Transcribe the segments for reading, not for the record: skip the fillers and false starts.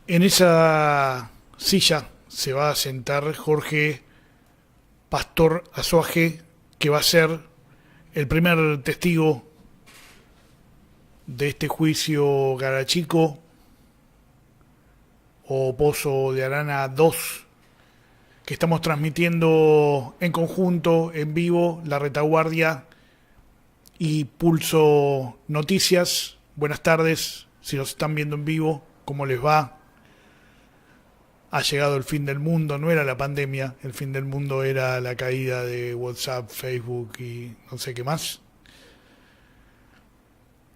En esa silla se va a sentar Jorge Pastor Azuaje, que va a ser el primer testigo de este juicio Garachico o Pozo de Arana 2, que estamos transmitiendo en conjunto, en vivo, La Retaguardia y Pulso Noticias. Buenas tardes, si nos están viendo en vivo, ¿cómo les va? Ha llegado el fin del mundo, no era la pandemia, el fin del mundo era la caída de WhatsApp, Facebook y no sé qué más.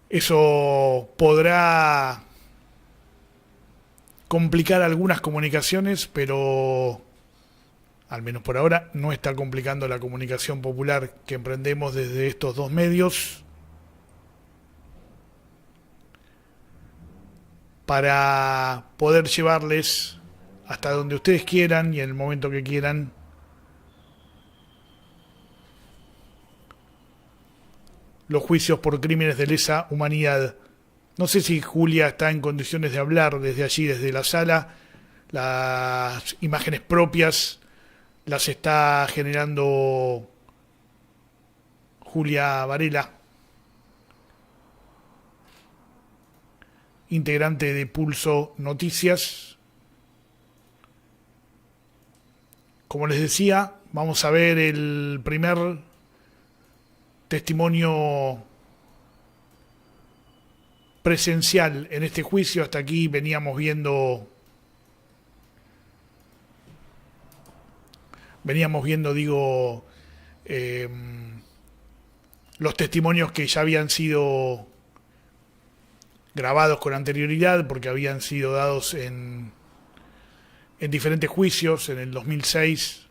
Eso podrá complicar algunas comunicaciones, pero al menos por ahora no está complicando la comunicación popular que emprendemos desde estos dos medios para poder llevarles hasta donde ustedes quieran y en el momento que quieran los juicios por crímenes de lesa humanidad. No sé si Julia está en condiciones de hablar desde allí, desde la sala. Las imágenes propias las está generando Julia Varela, integrante de Pulso Noticias. Como les decía, vamos a ver el primer testimonio presencial en este juicio. Hasta aquí veníamos viendo, digo, eh, los testimonios que ya habían sido grabados con anterioridad, porque habían sido dados en diferentes juicios, en el 2006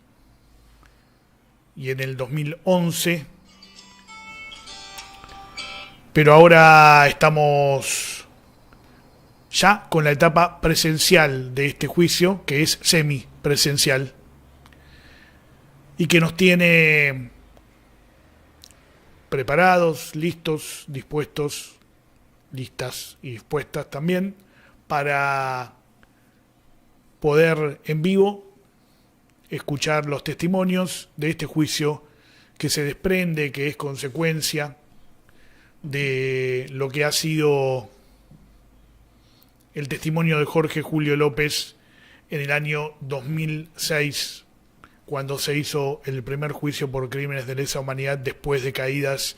y en el 2011. Pero ahora estamos ya con la etapa presencial de este juicio, que es semipresencial, y que nos tiene preparados, listos, dispuestos, listas y dispuestas también, para poder en vivo escuchar los testimonios de este juicio que se desprende, que es consecuencia de lo que ha sido el testimonio de Jorge Julio López en el año 2006, cuando se hizo el primer juicio por crímenes de lesa humanidad después de caídas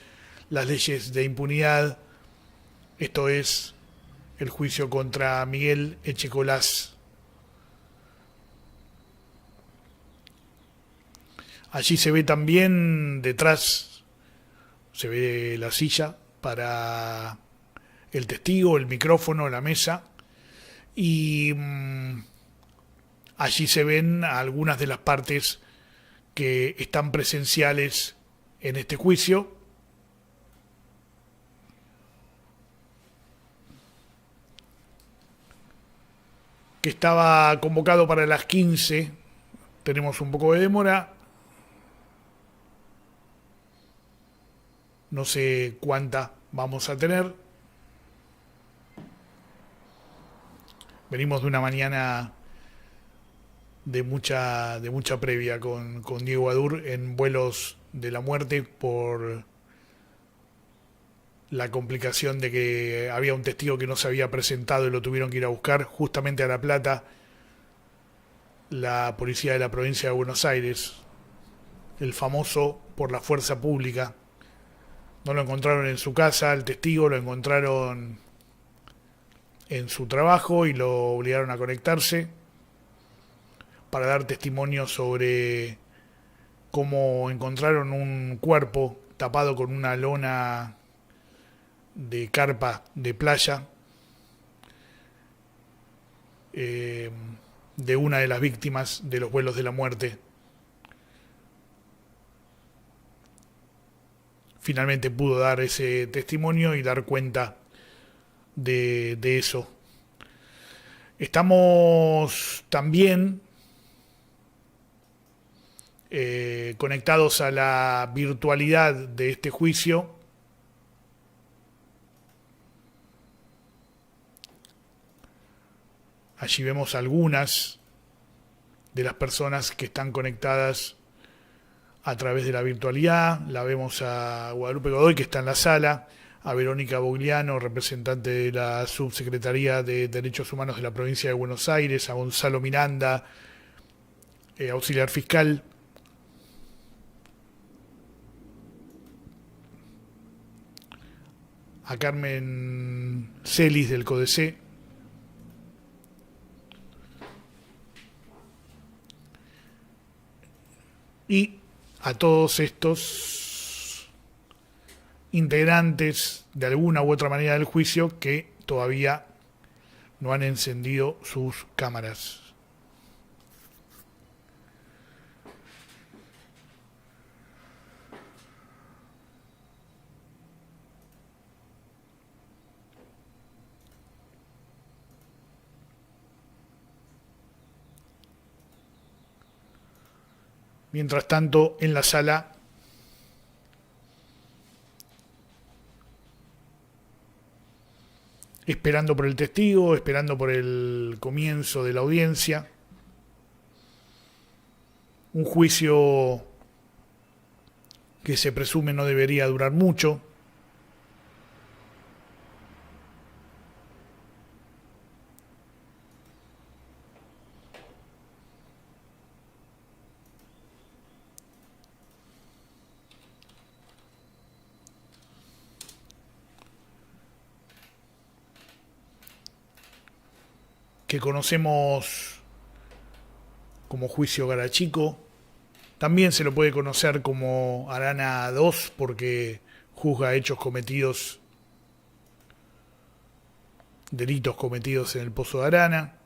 las leyes de impunidad. Esto es el juicio contra Miguel Echecolás. Allí se ve también detrás, se ve la silla para el testigo, el micrófono, la mesa, y allí se ven algunas de las partes que están presenciales en este juicio. Que estaba convocado para las 15, tenemos un poco de demora, no sé cuánta vamos a tener. Venimos de una mañana de mucha previa con Diego Adur en vuelos de la muerte por la complicación de que había un testigo que no se había presentado y lo tuvieron que ir a buscar justamente a La Plata, la policía de la provincia de Buenos Aires, el famoso por la fuerza pública. No lo encontraron en su casa, el testigo lo encontraron en su trabajo y lo obligaron a conectarse para dar testimonio sobre cómo encontraron un cuerpo tapado con una lona de carpa de playa de una de las víctimas de los vuelos de la muerte. Finalmente pudo dar ese testimonio y dar cuenta de eso. Estamos también conectados a la virtualidad de este juicio Allí vemos algunas de las personas que están conectadas a través de la virtualidad. La vemos a Guadalupe Godoy, que está en la sala, a Verónica Bogliano, representante de la Subsecretaría de Derechos Humanos de la provincia de Buenos Aires, a Gonzalo Miranda, auxiliar fiscal, a Carmen Celis del CODECE, y a todos estos integrantes de alguna u otra manera del juicio que todavía no han encendido sus cámaras. Mientras tanto, en la sala esperando por el testigo, esperando por el comienzo de la audiencia. Un juicio que se presume no debería durar mucho. Que conocemos como juicio Garachico. También se lo puede conocer como Arana 2 porque juzga hechos cometidos, delitos cometidos en el Pozo de Arana.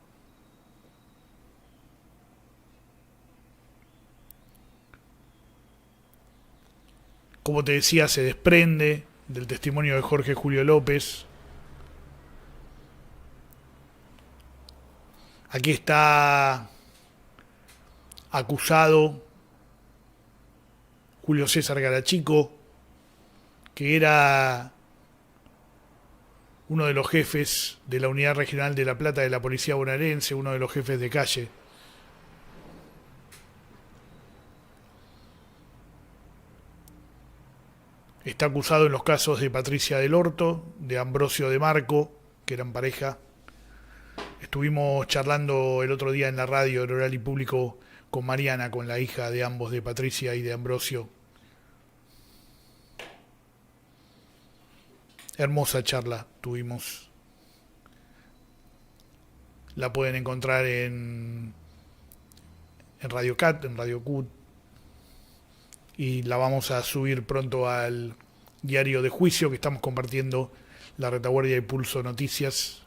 Como te decía, se desprende del testimonio de Jorge Julio López. Aquí está acusado Julio César Garachico, que era uno de los jefes de la Unidad Regional de La Plata de la Policía Bonaerense, uno de los jefes de calle. Está acusado en los casos de Patricia del Orto, de Ambrosio de Marco, que eran pareja. Estuvimos charlando el otro día en la radio, en Oral y Público, con Mariana, con la hija de ambos, de Patricia y de Ambrosio. Hermosa charla tuvimos. La pueden encontrar en Radio Cat, en Radio Cut. Y la vamos a subir pronto al diario de juicio que estamos compartiendo, La Retaguardia y Pulso Noticias.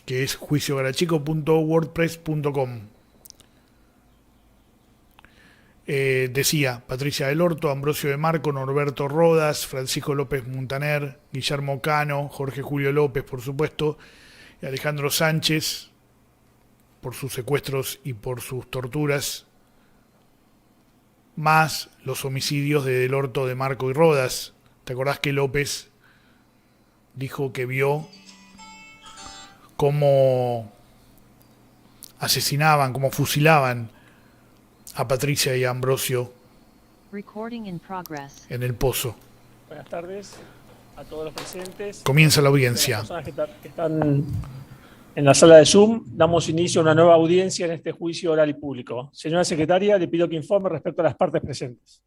Que es juiciogarachico.wordpress.com. Decía Patricia del Orto, Ambrosio de Marco, Norberto Rodas, Francisco López Muntaner, Guillermo Cano, Jorge Julio López, por supuesto, y Alejandro Sánchez, por sus secuestros y por sus torturas, más los homicidios de Del Orto, de Marco y Rodas. ¿Te acordás que López dijo que vio cómo asesinaban, cómo fusilaban a Patricia y a Ambrosio en el Pozo? Buenas tardes a todos los presentes. Comienza la audiencia. Las personas que están en la sala de Zoom, damos inicio a una nueva audiencia en este juicio oral y público. Señora secretaria, le pido que informe respecto a las partes presentes.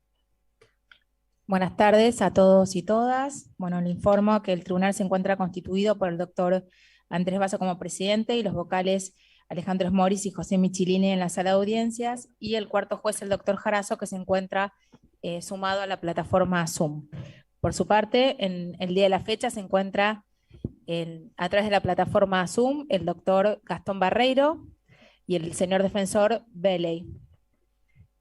Buenas tardes a todos y todas. Bueno, le informo que el tribunal se encuentra constituido por el doctor Andrés Basso como presidente y los vocales Alejandro Moris y José Michilini en la sala de audiencias, y el cuarto juez, el doctor Jarazo, que se encuentra sumado a la plataforma Zoom. Por su parte, en el día de la fecha se encuentra a través de la plataforma Zoom el doctor Gastón Barreiro y el señor defensor Beley.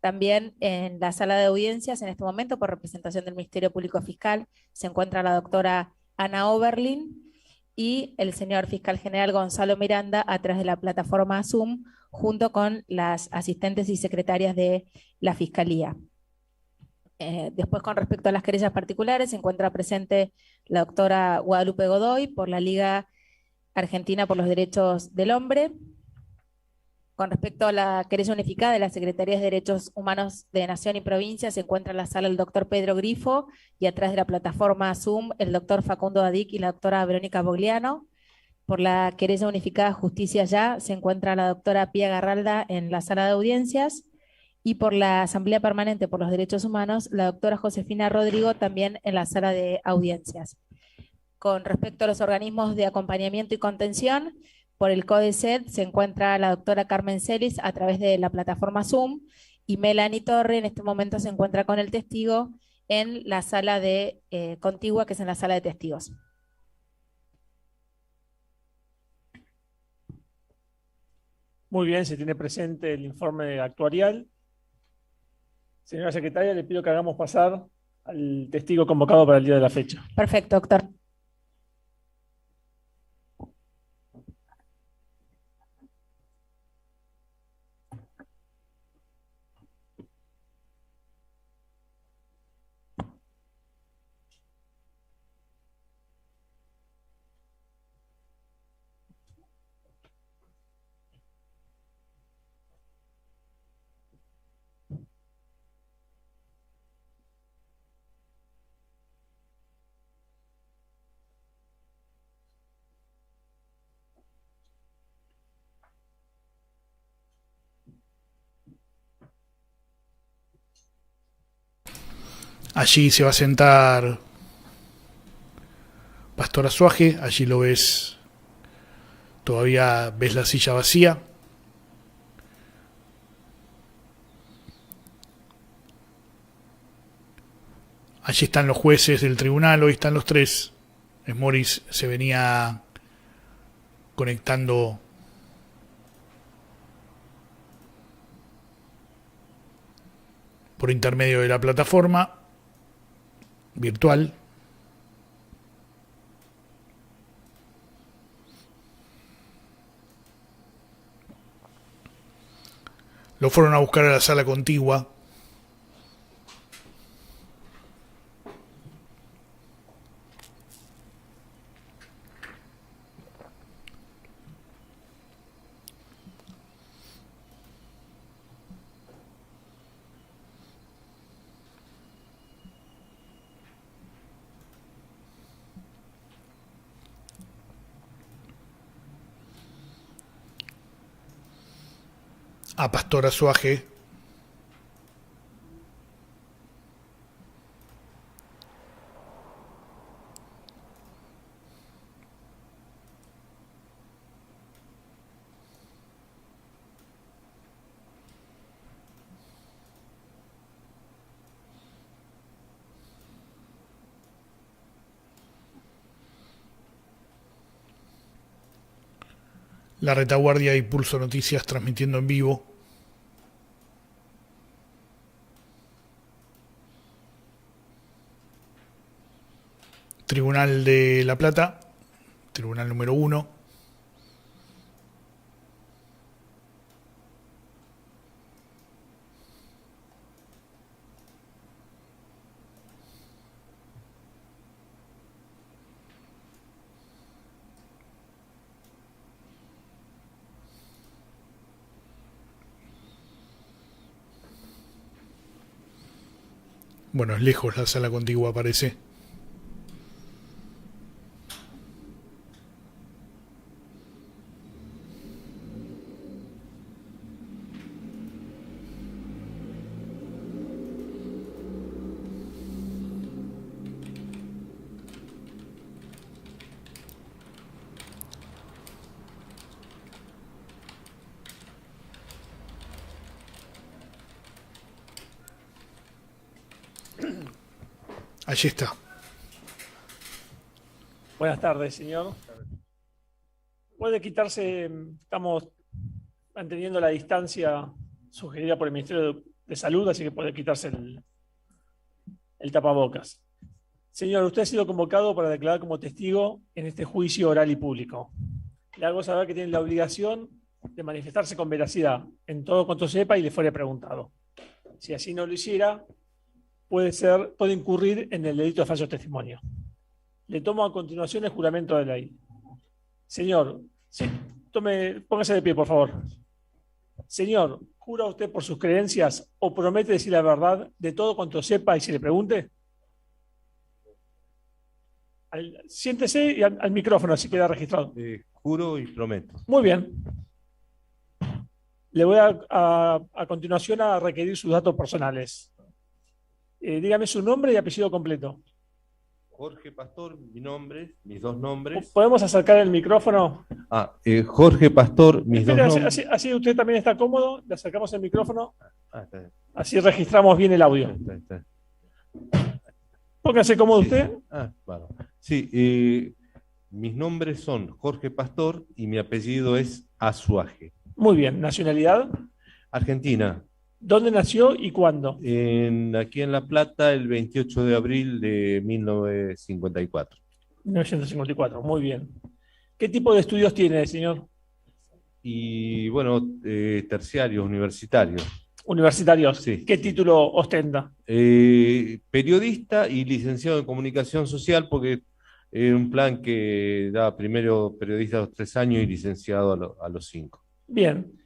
También en la sala de audiencias, en este momento, por representación del Ministerio Público Fiscal, se encuentra la doctora Ana Oberlin y el señor fiscal general Gonzalo Miranda a través de la plataforma Zoom, junto con las asistentes y secretarias de la Fiscalía. Después, con respecto a las querellas particulares, se encuentra presente la doctora Guadalupe Godoy por la Liga Argentina por los Derechos del Hombre. Con respecto a la querella unificada de las Secretarías de Derechos Humanos de Nación y Provincia, se encuentra en la sala el doctor Pedro Grifo y atrás de la plataforma Zoom el doctor Facundo Adic y la doctora Verónica Bogliano. Por la querella unificada Justicia Ya se encuentra la doctora Pía Garralda en la sala de audiencias, y por la Asamblea Permanente por los Derechos Humanos, la doctora Josefina Rodrigo también en la sala de audiencias. Con respecto a los organismos de acompañamiento y contención, por el CODECET se encuentra la doctora Carmen Celis a través de la plataforma Zoom, y Melanie Torre en este momento se encuentra con el testigo en la sala de contigua, que es en la sala de testigos. Muy bien, se tiene presente el informe actuarial. Señora secretaria, le pido que hagamos pasar al testigo convocado para el día de la fecha. Perfecto, doctor. Allí se va a sentar Pastor Azuaje, allí lo ves, todavía ves la silla vacía. Allí están los jueces del tribunal, hoy están los tres. Morris se venía conectando por intermedio de la plataforma virtual. Lo fueron a buscar a la sala contigua. A Pastor Azuaje. La Retaguardia y Pulso Noticias transmitiendo en vivo. Tribunal de La Plata, Tribunal número 1. Bueno, es lejos la sala contigua, parece. Allí está. Buenas tardes, señor. Puede quitarse, estamos manteniendo la distancia sugerida por el Ministerio de Salud, así que puede quitarse el tapabocas. Señor, usted ha sido convocado para declarar como testigo en este juicio oral y público. Le hago saber que tiene la obligación de manifestarse con veracidad en todo cuanto sepa y le fuere preguntado. Si así no lo hiciera, puede incurrir en el delito de falso testimonio. Le tomo a continuación el juramento de ley. Señor, sí, póngase de pie, por favor. Señor, ¿jura usted por sus creencias o promete decir la verdad de todo cuanto sepa y se le pregunte? Siéntese y al micrófono, así queda registrado. Juro y prometo. Muy bien. Le voy a continuación a requerir sus datos personales. Dígame su nombre y apellido completo. Jorge Pastor, mi nombre, mis dos nombres. ¿Podemos acercar el micrófono? Jorge Pastor, mis dos Espere, nombres. así usted también está cómodo. Le acercamos el micrófono. Está bien. Así registramos bien el audio. Está. Póngase cómodo usted. Bueno. Sí, mis nombres son Jorge Pastor y mi apellido es Azuaje. Muy bien. ¿Nacionalidad? Argentina. ¿Dónde nació y cuándo? Aquí en La Plata, el 28 de abril de 1954. 1954, muy bien. ¿Qué tipo de estudios tiene, señor? Y bueno, terciarios, universitarios. Universitarios. Sí. ¿Qué título ostenta? Periodista y licenciado en comunicación social, porque era un plan que daba primero periodista a los 3 años y licenciado a los 5. Bien.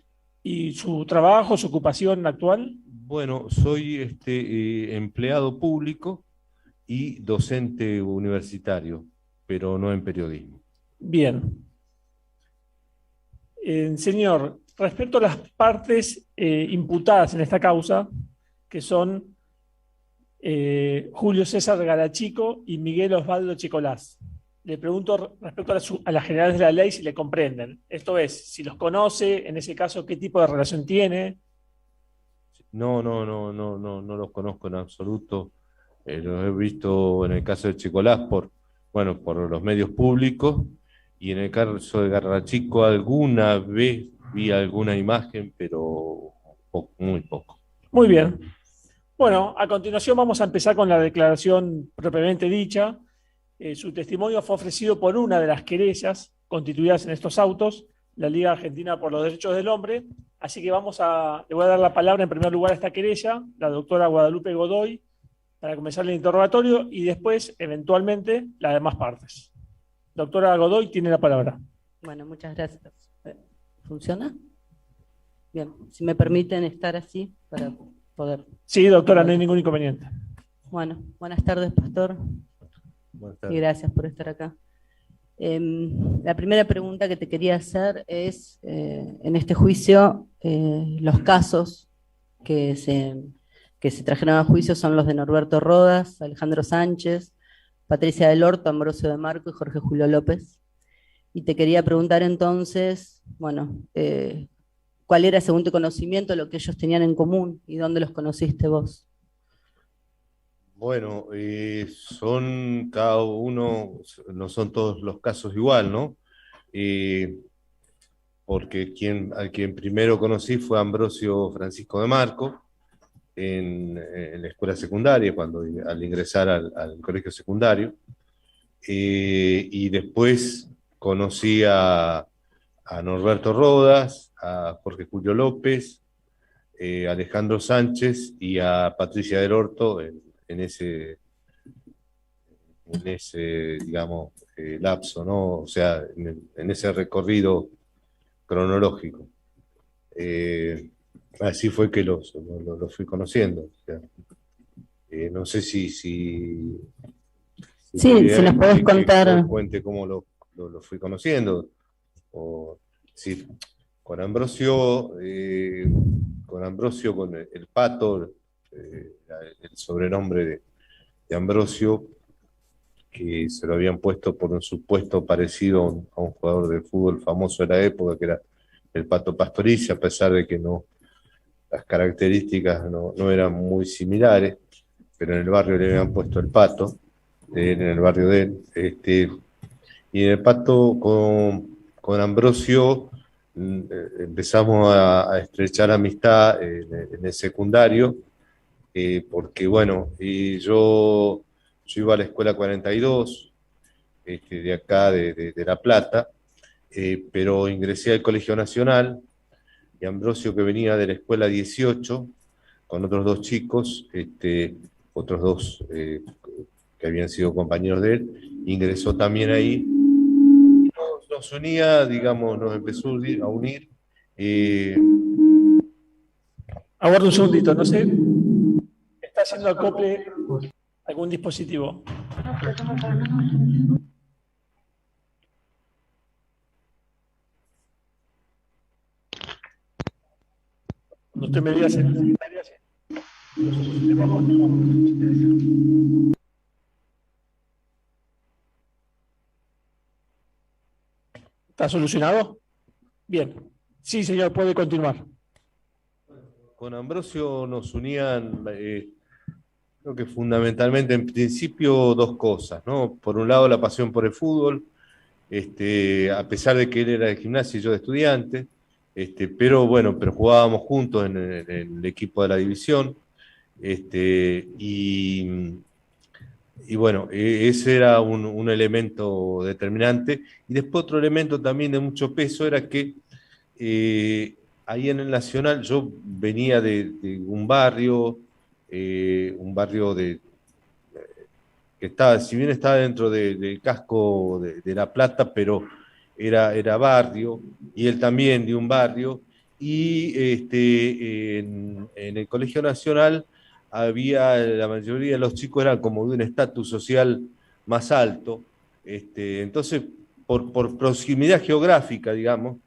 ¿Y su trabajo, su ocupación actual? Bueno, soy empleado público y docente universitario, pero no en periodismo. Bien. Señor, respecto a las partes imputadas en esta causa, que son Julio César Garachico y Miguel Osvaldo Chicolás, le pregunto respecto a las generales de la ley si le comprenden. Esto es, si los conoce, en ese caso, ¿qué tipo de relación tiene? No los conozco en absoluto. Los he visto en el caso de Chicolás por los medios públicos, y en el caso de Garachico alguna vez vi alguna imagen, pero muy poco. Muy bien. Bueno, a continuación vamos a empezar con la declaración propiamente dicha. Su testimonio fue ofrecido por una de las querellas constituidas en estos autos, la Liga Argentina por los Derechos del Hombre. Así que le voy a dar la palabra en primer lugar a esta querella, la doctora Guadalupe Godoy, para comenzar el interrogatorio y después, eventualmente, las demás partes. Doctora Godoy, tiene la palabra. Bueno, muchas gracias. ¿Funciona? Bien, si me permiten estar así para poder... Sí, doctora, no hay ningún inconveniente. Bueno, buenas tardes, Pastor. Buenas tardes. Y gracias por estar acá. La primera pregunta que te quería hacer es, en este juicio, los casos que se trajeron a juicio son los de Norberto Rodas, Alejandro Sánchez, Patricia del Orto, Ambrosio de Marco y Jorge Julio López. Y te quería preguntar entonces, bueno, ¿cuál era, según tu conocimiento, lo que ellos tenían en común y dónde los conociste vos? Bueno, son cada uno, no son todos los casos igual, ¿no? Porque al quien primero conocí fue Ambrosio Francisco de Marco en la escuela secundaria, al ingresar al colegio secundario. Y después conocí a Norberto Rodas, a Jorge Julio López, a Alejandro Sánchez y a Patricia del Orto en ese digamos, lapso, ¿no? O sea, en ese recorrido cronológico. Así fue que los fui conociendo. O sea, no sé si sí, si nos podés contar. Que cuente cómo lo fui conociendo. O sí, con Ambrosio, con el Pato, el sobrenombre de Ambrosio, que se lo habían puesto por un supuesto parecido a un jugador de fútbol famoso de la época, que era el Pato Pastoriza, a pesar de que las características no eran muy similares, pero en el barrio le habían puesto el Pato, en el barrio de él. Y en el Pato con Ambrosio empezamos a estrechar amistad en el secundario, porque bueno, y yo yo iba a la escuela 42, de acá de La Plata, pero ingresé al Colegio Nacional, y Ambrosio, que venía de la escuela 18, con otros dos chicos, otros dos que habían sido compañeros de él, ingresó también ahí. Nos unía, digamos, nos empezó a unir. Aguarda un segundito, no sé. Está haciendo acople algún dispositivo. Cuando usted me diga ¿está solucionado? Bien. Sí, señor, puede continuar. Con Ambrosio nos unían, creo que fundamentalmente, en principio, dos cosas, ¿no? Por un lado, la pasión por el fútbol, a pesar de que él era de gimnasia y yo de estudiante, pero bueno, pero jugábamos juntos en el equipo de la división, y bueno, ese era un elemento determinante. Y después otro elemento también de mucho peso era que ahí en el Nacional yo venía de un barrio que estaba, si bien estaba dentro del casco de La Plata, pero era barrio, y él también de un barrio, y en el Colegio Nacional la mayoría de los chicos eran como de un estatus social más alto, entonces por proximidad geográfica, digamos,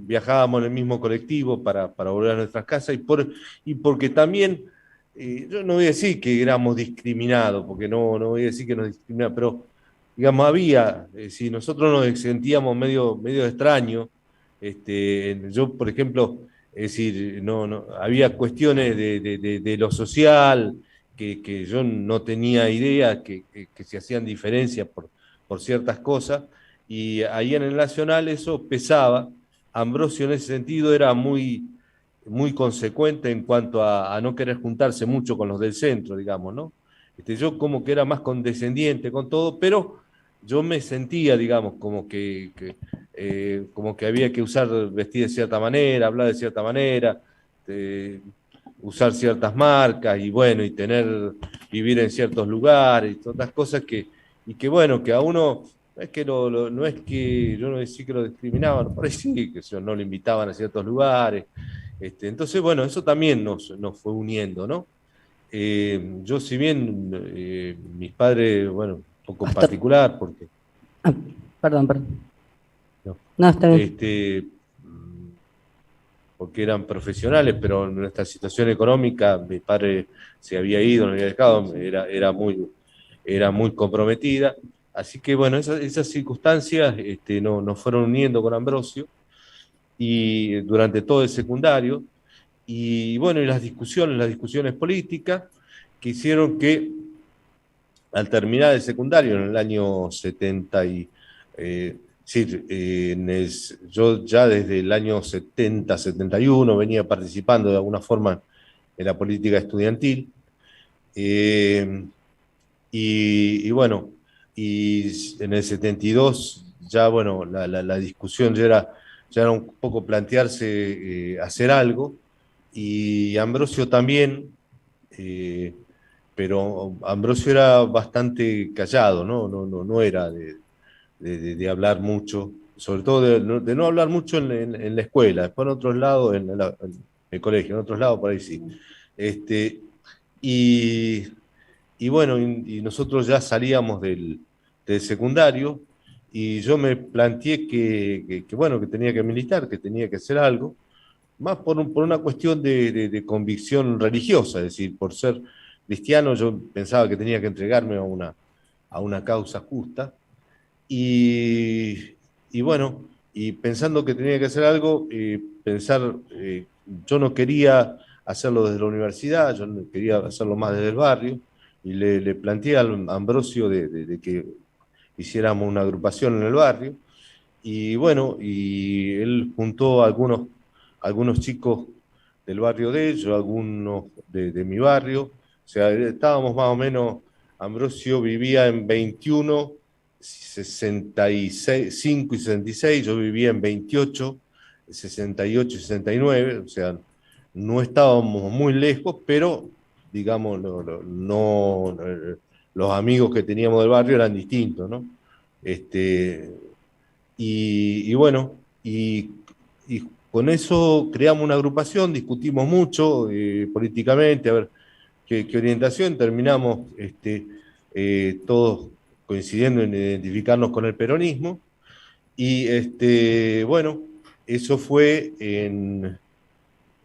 viajábamos en el mismo colectivo para volver a nuestras casas, y porque también, yo no voy a decir que éramos discriminados, porque no voy a decir que nos discriminaban, pero digamos, si nosotros nos sentíamos medio extraños, yo, por ejemplo, es decir, había cuestiones de lo social que yo no tenía idea que se hacían diferencias por ciertas cosas, y ahí en el Nacional eso pesaba. Ambrosio en ese sentido era muy consecuente en cuanto a no querer juntarse mucho con los del centro, digamos, ¿no? Yo como que era más condescendiente con todo, pero yo me sentía, digamos, como que había que vestir de cierta manera, hablar de cierta manera, usar ciertas marcas, y bueno, vivir en ciertos lugares, y todas las cosas y que bueno, que a uno, no es que no es que yo no decía que lo discriminaban, por ahí sí, que no lo invitaban a ciertos lugares. Entonces, bueno, eso también nos fue uniendo, ¿no? Yo, si bien mis padres, bueno, un poco en particular, porque Perdón. no, No, está bien. porque eran profesionales, pero en nuestra situación económica, mi padre se había ido, no había dejado, era muy comprometida. Así que bueno, esas circunstancias nos fueron uniendo con Ambrosio, y durante todo el secundario, y bueno, y las discusiones políticas que hicieron que al terminar el secundario en el año 70 yo ya desde el año 70, 71 venía participando de alguna forma en la política estudiantil, y bueno, y en el 72 ya, bueno, la discusión ya era un poco plantearse hacer algo, y Ambrosio también, pero Ambrosio era bastante callado, no era de hablar mucho, sobre todo de no hablar mucho en la escuela, después en otros lados, en el colegio, en otros lados por ahí sí. Y, y bueno, y nosotros ya salíamos del secundario, y yo me planteé bueno, que tenía que militar, que tenía que hacer algo, más por una cuestión de convicción religiosa, es decir, por ser cristiano yo pensaba que tenía que entregarme a una causa justa, y, y bueno, y pensando que tenía que hacer algo, yo no quería hacerlo desde la universidad, yo no quería hacerlo más desde el barrio, y le planteé al Ambrosio de que hiciéramos una agrupación en el barrio, y bueno, y él juntó a algunos chicos del barrio de ellos, algunos de mi barrio, o sea, estábamos más o menos Ambrosio vivía en 21, 65 y 66, yo vivía en 28, 68 y 69, o sea, no estábamos muy lejos, pero digamos, los amigos que teníamos del barrio eran distintos, ¿no? Y bueno, y con eso creamos una agrupación, discutimos mucho políticamente, a ver qué orientación, terminamos todos coincidiendo en identificarnos con el peronismo, y bueno, eso fue en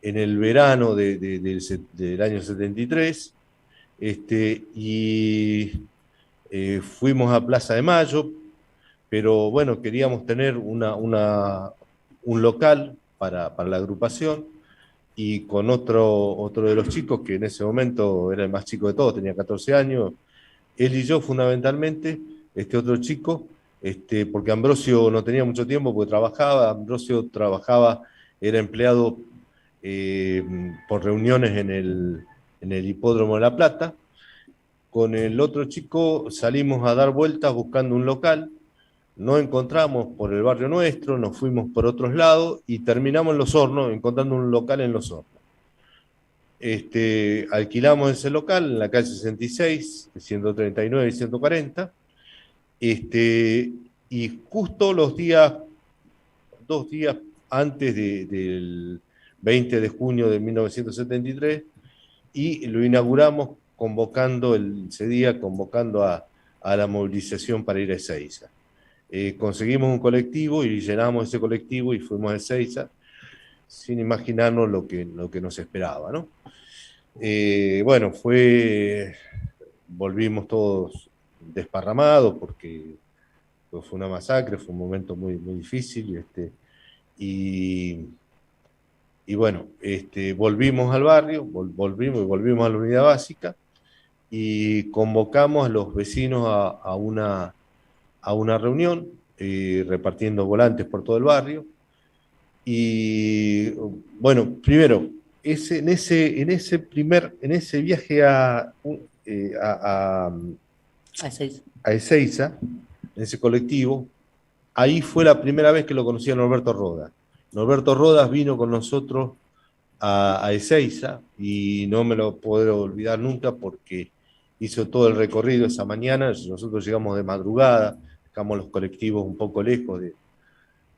el verano del año 73, y fuimos a Plaza de Mayo, pero bueno, queríamos tener un local para la agrupación, y con otro de los chicos, que en ese momento era el más chico de todos, tenía 14 años, él y yo fundamentalmente, este otro chico, porque Ambrosio no tenía mucho tiempo porque Ambrosio trabajaba, era empleado por reuniones en el Hipódromo de La Plata. Con el otro chico salimos a dar vueltas buscando un local, no encontramos por el barrio nuestro, nos fuimos por otros lados y terminamos en Los Hornos, encontrando un local en Los Hornos. Alquilamos ese local en la calle 66, 139 y 140, y justo los días, 2 días antes del 20 de junio de 1973, y lo inauguramos ese día convocando a la movilización para ir a Ezeiza. Conseguimos un colectivo y llenamos ese colectivo y fuimos a Ezeiza, sin imaginarnos lo que nos esperaba, ¿no? Bueno, volvimos todos desparramados porque fue una masacre, fue un momento muy, muy difícil, y bueno, volvimos al barrio, volvimos a la unidad básica, y convocamos a los vecinos a una reunión, repartiendo volantes por todo el barrio. Y bueno, primero, en ese viaje a Ezeiza, en ese colectivo, ahí fue la primera vez que lo conocí a Norberto Rodas. Norberto Rodas vino con nosotros a Ezeiza, y no me lo puedo olvidar nunca porque hizo todo el recorrido esa mañana. Nosotros llegamos de madrugada, dejamos los colectivos un poco lejos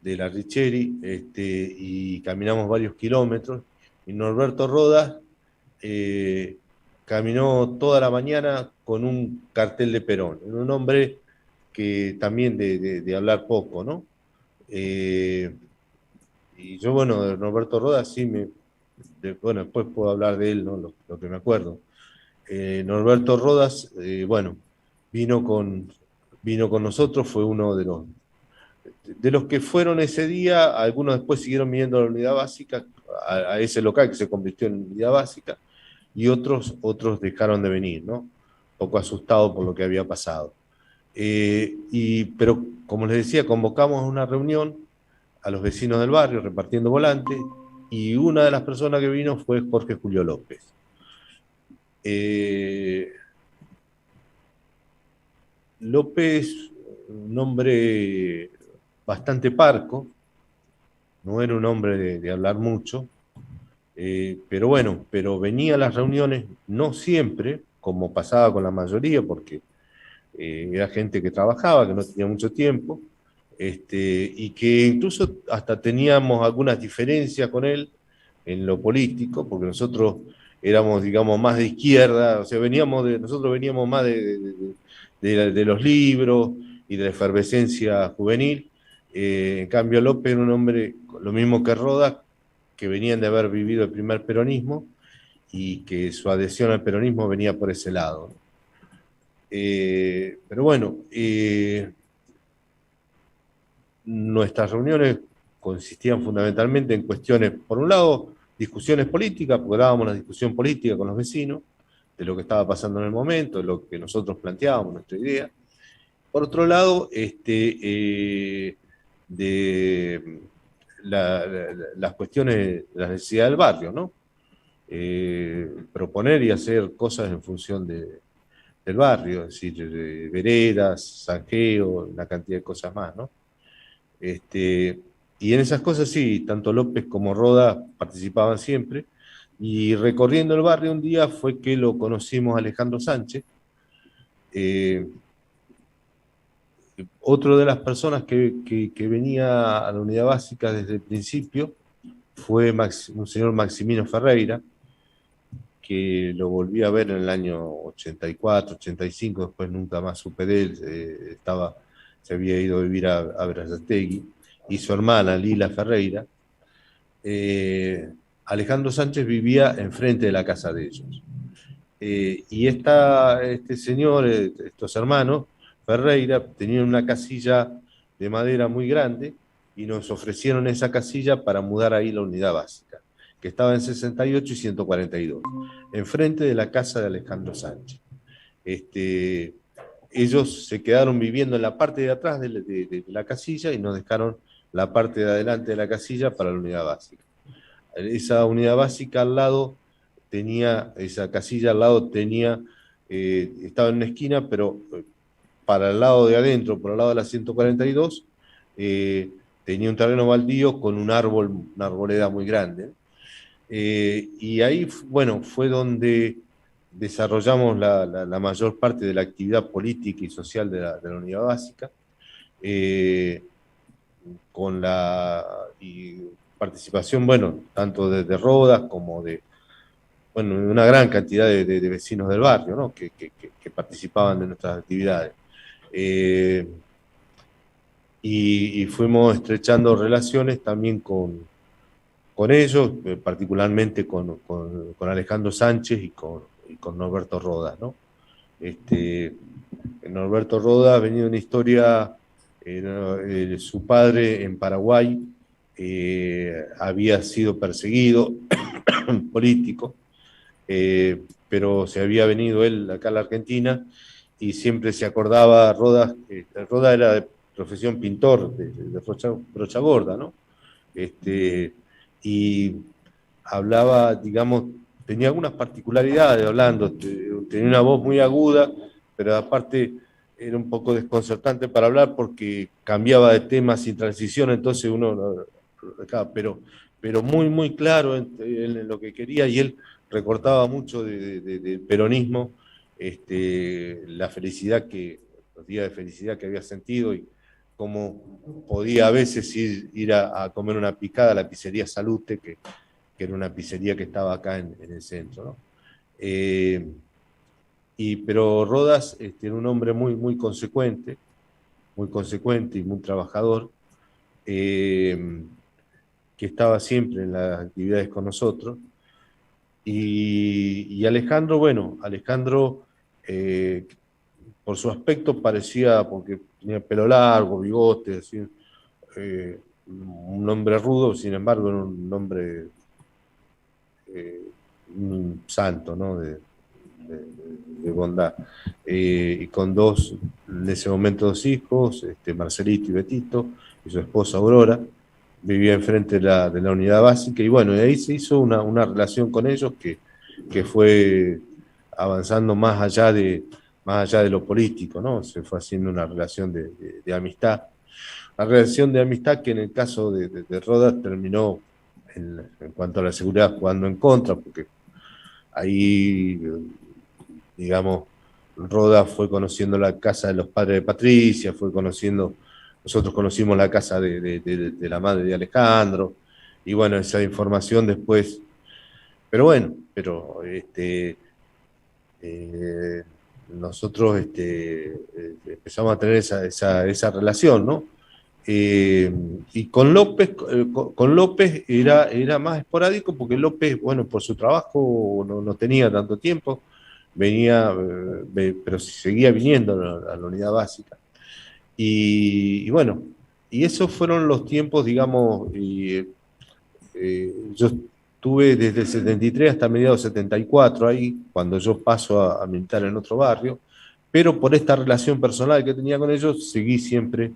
de la Richeri, y caminamos varios kilómetros, y Norberto Rodas caminó toda la mañana con un cartel de Perón. Era un hombre que también de hablar poco, ¿no? Y yo, bueno, de Norberto Rodas sí bueno, después puedo hablar de él, ¿no? Lo que me acuerdo. Norberto Rodas, bueno, vino con nosotros, fue uno de los que fueron ese día. Algunos después siguieron viniendo a la unidad básica, a ese local que se convirtió en unidad básica, y otros dejaron de venir, ¿no? Un poco asustados por lo que había pasado. Pero, como les decía, convocamos a una reunión a los vecinos del barrio repartiendo volantes, y una de las personas que vino fue Jorge Julio López. López, un hombre bastante parco, no era un hombre de hablar mucho, pero bueno, venía a las reuniones, no siempre, como pasaba con la mayoría, porque era gente que trabajaba, que no tenía mucho tiempo, y que incluso hasta teníamos algunas diferencias con él en lo político, porque nosotros éramos, digamos, más de izquierda, o sea, nosotros veníamos más de los libros y de la efervescencia juvenil. En cambio, López era un hombre, lo mismo que Rodas, que venían de haber vivido el primer peronismo, y que su adhesión al peronismo venía por ese lado. Pero bueno, nuestras reuniones consistían fundamentalmente en cuestiones, por un lado, discusiones políticas, porque dábamos la discusión política con los vecinos, de lo que estaba pasando en el momento, de lo que nosotros planteábamos, nuestra idea. Por otro lado, de las cuestiones de la necesidad del barrio, ¿no? Proponer y hacer cosas en función de del barrio, es decir, veredas, saqueo, una cantidad de cosas más, ¿no? Y en esas cosas sí, tanto López como Roda participaban siempre, y recorriendo el barrio un día fue que lo conocimos a Alejandro Sánchez, otro de las personas que venía a la unidad básica desde el principio fue un señor Maximino Ferreira, que lo volví a ver en el año 84, 85, después nunca más supe de él, se había ido a vivir a Berazategui, y su hermana Lila Ferreira. Alejandro Sánchez vivía enfrente de la casa de ellos. Y este señor, estos hermanos, Ferreira, tenían una casilla de madera muy grande y nos ofrecieron esa casilla para mudar ahí la unidad básica, que estaba en 68 y 142, enfrente de la casa de Alejandro Sánchez. Ellos se quedaron viviendo en la parte de atrás de la casilla y nos dejaron la parte de adelante de la casilla para la unidad básica. Esa unidad básica al lado esa casilla al lado estaba en una esquina, pero para el lado de adentro, por el lado de la 142, tenía un terreno baldío con una arboleda muy grande. Y ahí, bueno, fue donde desarrollamos la mayor parte de la actividad política y social de la unidad básica, con la participación, bueno, tanto de Rodas como de una gran cantidad de vecinos del barrio, ¿no? que participaban de nuestras actividades. Y fuimos estrechando relaciones también con ellos, particularmente con Alejandro Sánchez y con Norberto Rodas, ¿no? Norberto Rodas ha venido una historia, su padre en Paraguay había sido perseguido político, pero se había venido él acá a la Argentina y siempre se acordaba, Rodas era de profesión pintor, de brocha gorda, ¿no? Y hablaba, digamos, tenía algunas particularidades hablando, tenía una voz muy aguda, pero aparte era un poco desconcertante para hablar porque cambiaba de tema sin transición, entonces pero muy, muy claro en lo que quería, y él recortaba mucho del peronismo, la felicidad los días de felicidad que había sentido y cómo podía a veces ir a comer una picada a la pizzería Salute, que era una pizzería que estaba acá en el centro, ¿no? Pero Rodas era un hombre muy, muy consecuente y muy trabajador, que estaba siempre en las actividades con nosotros. Y Alejandro, bueno, por su aspecto parecía, porque tenía pelo largo, bigote, así, un hombre rudo, sin embargo era un hombre un santo, ¿no? de bondad. Y con en ese momento dos hijos, Marcelito y Betito, y su esposa Aurora, vivía enfrente de la unidad básica, y bueno, de ahí se hizo una relación con ellos que fue avanzando más allá de lo político, ¿no? Se fue haciendo una relación de amistad. La relación de amistad que en el caso de Rodas terminó en cuanto a la seguridad jugando en contra, porque ahí, digamos, Rodas fue conociendo la casa de los padres de Patricia, nosotros conocimos la casa de la madre de Alejandro, y bueno, esa información después, pero nosotros empezamos a tener esa relación, ¿no? Y con López era más esporádico, porque López, bueno, por su trabajo no tenía tanto tiempo, pero seguía viniendo a la unidad básica. Y bueno, y esos fueron los tiempos, digamos, yo estuve desde el 73 hasta mediados 74 ahí, cuando yo paso a militar en otro barrio, pero por esta relación personal que tenía con ellos, seguí siempre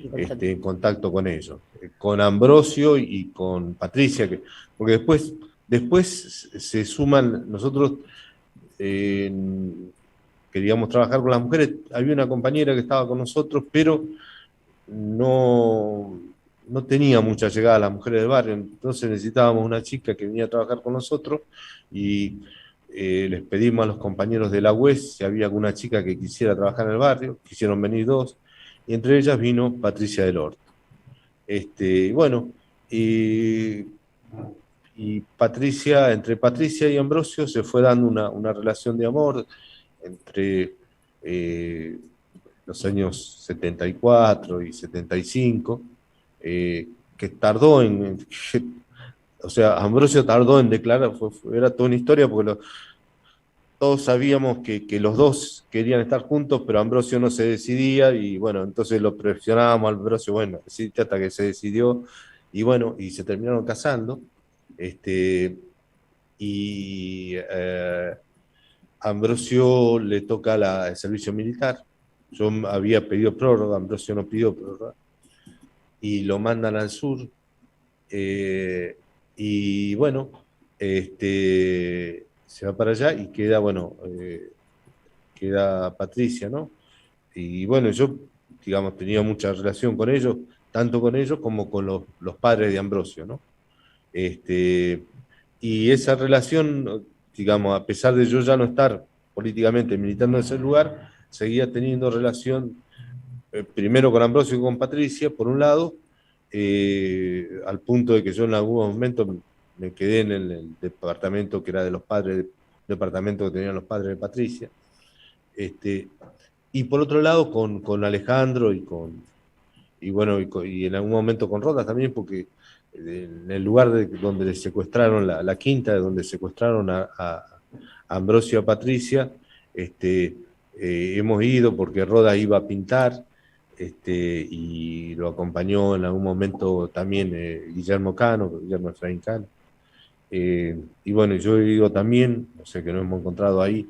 en contacto con ellos, con Ambrosio y con Patricia, porque después se suman, nosotros queríamos trabajar con las mujeres. Había una compañera que estaba con nosotros, pero no tenía mucha llegada a las mujeres del barrio, entonces necesitábamos una chica que venía a trabajar con nosotros y les pedimos a los compañeros de la UES si había alguna chica que quisiera trabajar en el barrio, quisieron venir dos, y entre ellas vino Patricia del Horto. Bueno, y Patricia, entre Patricia y Ambrosio se fue dando una relación de amor entre los años 74 y 75, que tardó o sea, Ambrosio tardó en declarar, era toda una historia porque todos sabíamos que los dos querían estar juntos, pero Ambrosio no se decidía y bueno, entonces lo presionábamos a Ambrosio, bueno, decidiste hasta que se decidió y bueno, y se terminaron casando. Ambrosio le toca el servicio militar. Yo había pedido prórroga, Ambrosio no pidió prórroga, y lo mandan al sur. Y bueno, se va para allá y queda, bueno, queda Patricia, ¿no? Y bueno, yo, digamos, tenía mucha relación con ellos, tanto con ellos como con los padres de Ambrosio, ¿no? Y esa relación, digamos, a pesar de yo ya no estar políticamente militando en ese lugar, seguía teniendo relación primero con Ambrosio y con Patricia, por un lado, al punto de que yo en algún momento me quedé en el departamento que era de los padres, el departamento que tenían los padres de Patricia. Y por otro lado con Alejandro y en algún momento con Rodas también, porque en el lugar donde le secuestraron la quinta, de donde secuestraron a Ambrosio y a Patricia, hemos ido porque Rodas iba a pintar, y lo acompañó en algún momento también Guillermo Efraín Cano. Y bueno, yo he ido también, o sea que nos hemos encontrado ahí,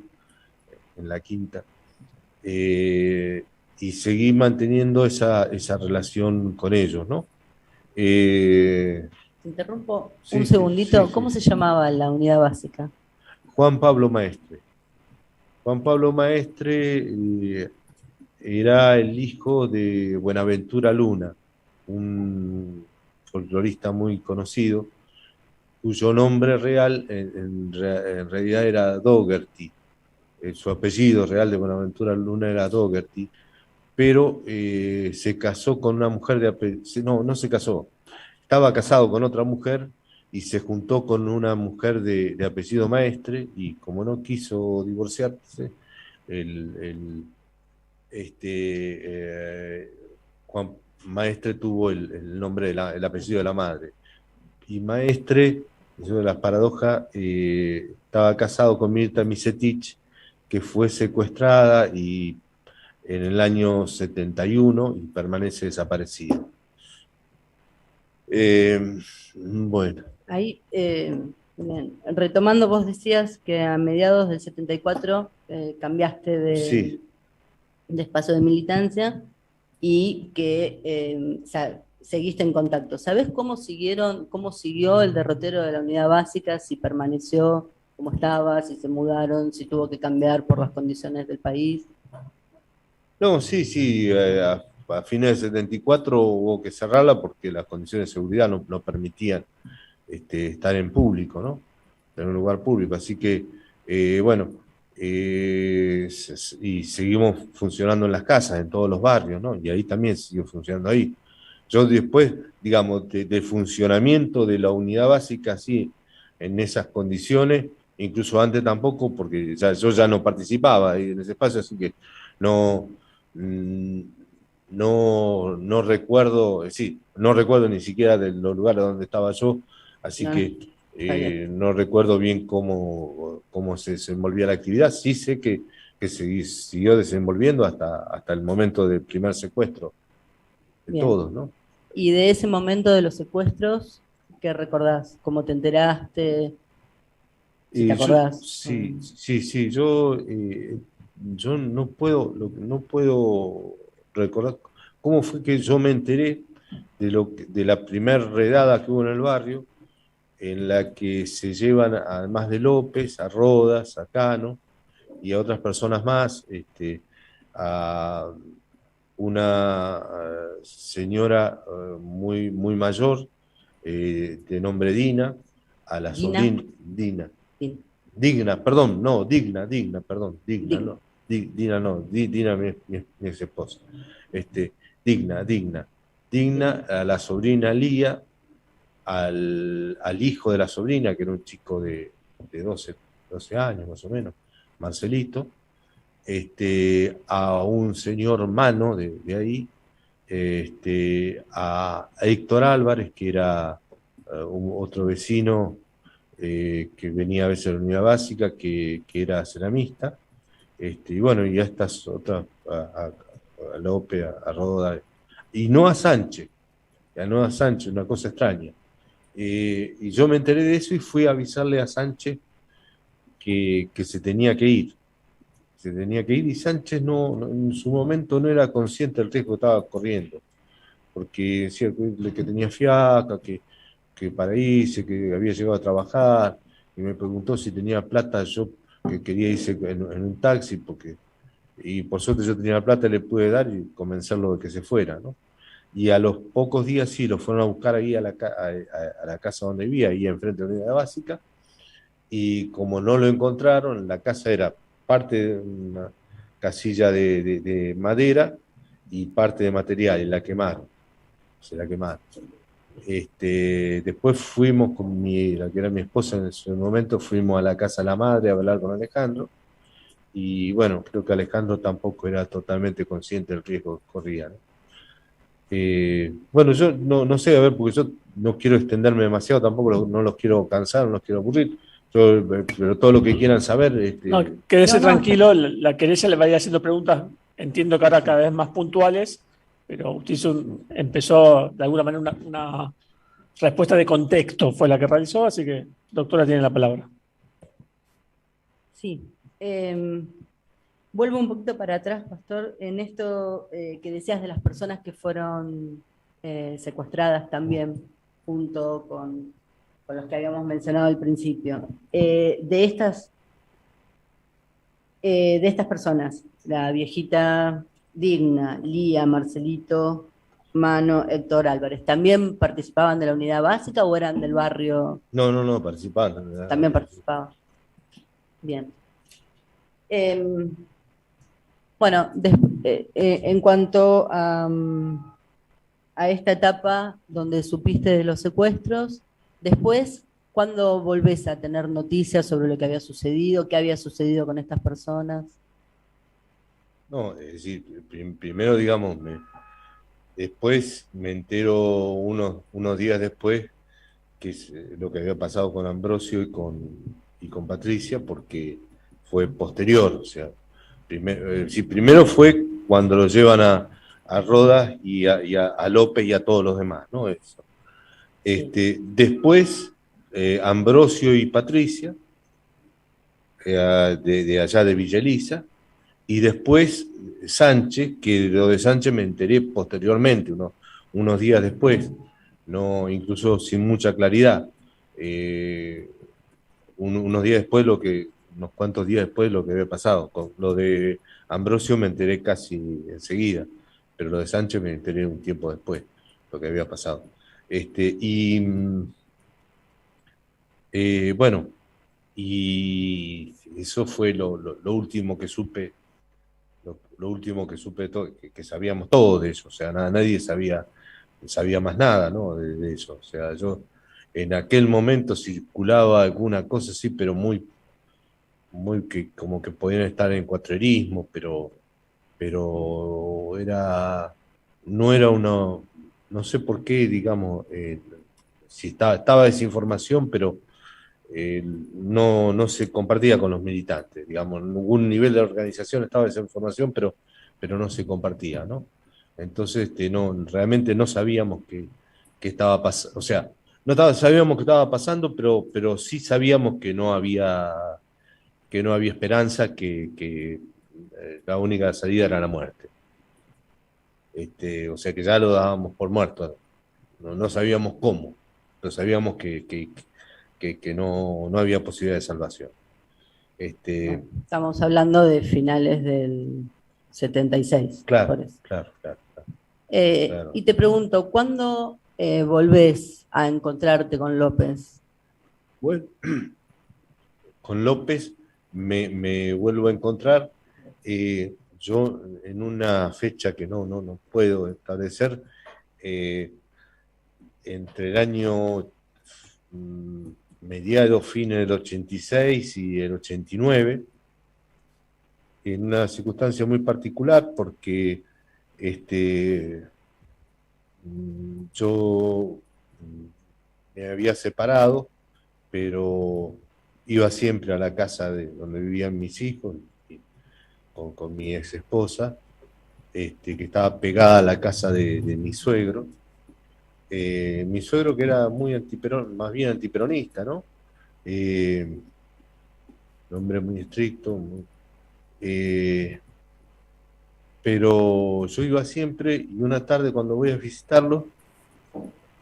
en la quinta. Y seguí manteniendo esa relación con ellos, ¿no? Te interrumpo sí, un segundito. sí. ¿Cómo se llamaba la unidad básica? Juan Pablo Maestre. Juan Pablo Maestre era el hijo de Buenaventura Luna, un folclorista muy conocido, cuyo nombre real en realidad era Dougherty. Su apellido real de Buenaventura Luna era Dougherty, pero se casó con una mujer de apellido, no se casó, estaba casado con otra mujer y se juntó con una mujer de apellido Maestre, y como no quiso divorciarse, Juan Maestre tuvo el nombre, el apellido de la madre. Y Maestre, es una de las paradojas, estaba casado con Mirta Misetich, que fue secuestrada y en el año 71 y permanece desaparecida. Bueno. Ahí, bien. Retomando, vos decías que a mediados del 74 cambiaste Sí. de espacio de militancia y que seguiste en contacto. ¿Sabés cómo siguió el derrotero de la unidad básica? Si permaneció como estaba, si se mudaron, si tuvo que cambiar por las condiciones del país. No, sí, a fines del 74 hubo que cerrarla porque las condiciones de seguridad no permitían estar en público, ¿no? En un lugar público. Así que, bueno, y seguimos funcionando en las casas, en todos los barrios, ¿no? Y ahí también siguió funcionando ahí. Yo después, digamos, del funcionamiento de la unidad básica, sí, en esas condiciones, incluso antes tampoco, porque yo ya no participaba ahí en ese espacio, así que no recuerdo, no recuerdo ni siquiera de los lugares donde estaba yo, así que no recuerdo bien cómo se desenvolvía la actividad. Sí sé que se siguió desenvolviendo hasta el momento del primer secuestro de todos, ¿no? Y de ese momento de los secuestros, ¿qué recordás? ¿Cómo te enteraste? Si te acordás. Sí, yo no puedo recordar cómo fue que yo me enteré de la primera redada que hubo en el barrio, en la que se llevan, además de López, a Rodas, a Cano, y a otras personas más, a una señora muy mayor, de nombre Dina, a la Dina. sobrina Dina. Dina. Digna, perdón, no, Digna, perdón, Digna, Digna. no, Dina no, Dina mi ex esposa. Digna, a la sobrina Lía, al hijo de la sobrina, que era un chico de 12 años más o menos, Marcelito, a un señor Mano de ahí, a Héctor Álvarez, que era otro vecino que venía a veces a la unidad básica, que era ceramista, y bueno, y a estas otras, a López, a Roda, y no a Sánchez, una cosa extraña. Y yo me enteré de eso y fui a avisarle a Sánchez que se tenía que ir. Y Sánchez en su momento no era consciente del riesgo que estaba corriendo, porque decía que tenía fiaca, que para irse, que había llegado a trabajar, y me preguntó si tenía plata, yo que quería irse en un taxi, y por suerte yo tenía la plata, le pude dar y convencerlo de que se fuera, ¿no? Y a los pocos días sí, lo fueron a buscar ahí a la casa donde vivía, ahí enfrente de la unidad básica, y como no lo encontraron, la casa era parte de una casilla de madera y parte de material, y la quemaron. Se la quemaron. Después fuimos con la que era mi esposa en ese momento, fuimos a la casa de la madre a hablar con Alejandro, y bueno, creo que Alejandro tampoco era totalmente consciente del riesgo que corría, ¿no? Bueno, yo no sé, a ver, porque yo no quiero extenderme demasiado, tampoco no los quiero cansar, no los quiero aburrir, pero todo lo que quieran saber... No, quédese No, no. tranquilo, la querella le va a ir haciendo preguntas, entiendo que ahora cada vez más puntuales, pero usted empezó de alguna manera una respuesta de contexto, fue la que realizó, así que, doctora, tiene la palabra. Sí. Vuelvo un poquito para atrás, Pastor, en esto que decías de las personas que fueron secuestradas también, junto con los que habíamos mencionado al principio. De estas personas, la viejita Digna, Lía, Marcelito, Mano, Héctor Álvarez, ¿también participaban de la unidad básica o eran del barrio? No, participaban. También participaban. Bien. Bueno, en cuanto a esta etapa donde supiste de los secuestros, después, ¿cuándo volvés a tener noticias sobre lo que había sucedido? ¿Qué había sucedido con estas personas? No, es decir, primero, digamos, después me entero unos días después que es lo que había pasado con Ambrosio y con Patricia, porque fue posterior, o sea, primero fue cuando lo llevan a Rodas y a López y a todos los demás, ¿no? Eso. Después, Ambrosio y Patricia, de allá de Villa Elisa, y después Sánchez, que lo de Sánchez me enteré posteriormente, unos días después, no, incluso sin mucha claridad. Unos cuantos días después lo que había pasado. Con lo de Ambrosio me enteré casi enseguida, pero lo de Sánchez me enteré un tiempo después, lo que había pasado. Bueno, y eso fue lo último que supe, lo último que supe, que sabíamos todo de eso, o sea, nadie sabía más nada, ¿no? de eso, o sea, yo en aquel momento circulaba alguna cosa así, pero muy que como que podían estar en cuatrerismo, pero no era uno, no sé por qué, digamos, si estaba desinformación, pero no se compartía con los militantes, digamos, en ningún nivel de organización estaba esa información, pero no se compartía, ¿no? Entonces, realmente no sabíamos qué estaba pasando, o sea, sabíamos que estaba pasando, pero sí sabíamos que no había esperanza, que la única salida era la muerte. O sea que ya lo dábamos por muerto, no sabíamos cómo, pero sabíamos que no había posibilidad de salvación. Estamos hablando de finales del 76. Claro, por eso. claro. Y te pregunto, ¿cuándo volvés a encontrarte con López? Bueno, con López me vuelvo a encontrar. Yo en una fecha que no puedo establecer, entre el año mediados, fines del 86 y el 89, en una circunstancia muy particular porque yo me había separado, pero iba siempre a la casa de donde vivían mis hijos, con mi ex esposa, que estaba pegada a la casa de mi suegro. Mi suegro, que era muy más bien antiperonista, ¿no? Un hombre muy estricto, pero yo iba siempre, y una tarde cuando voy a visitarlo,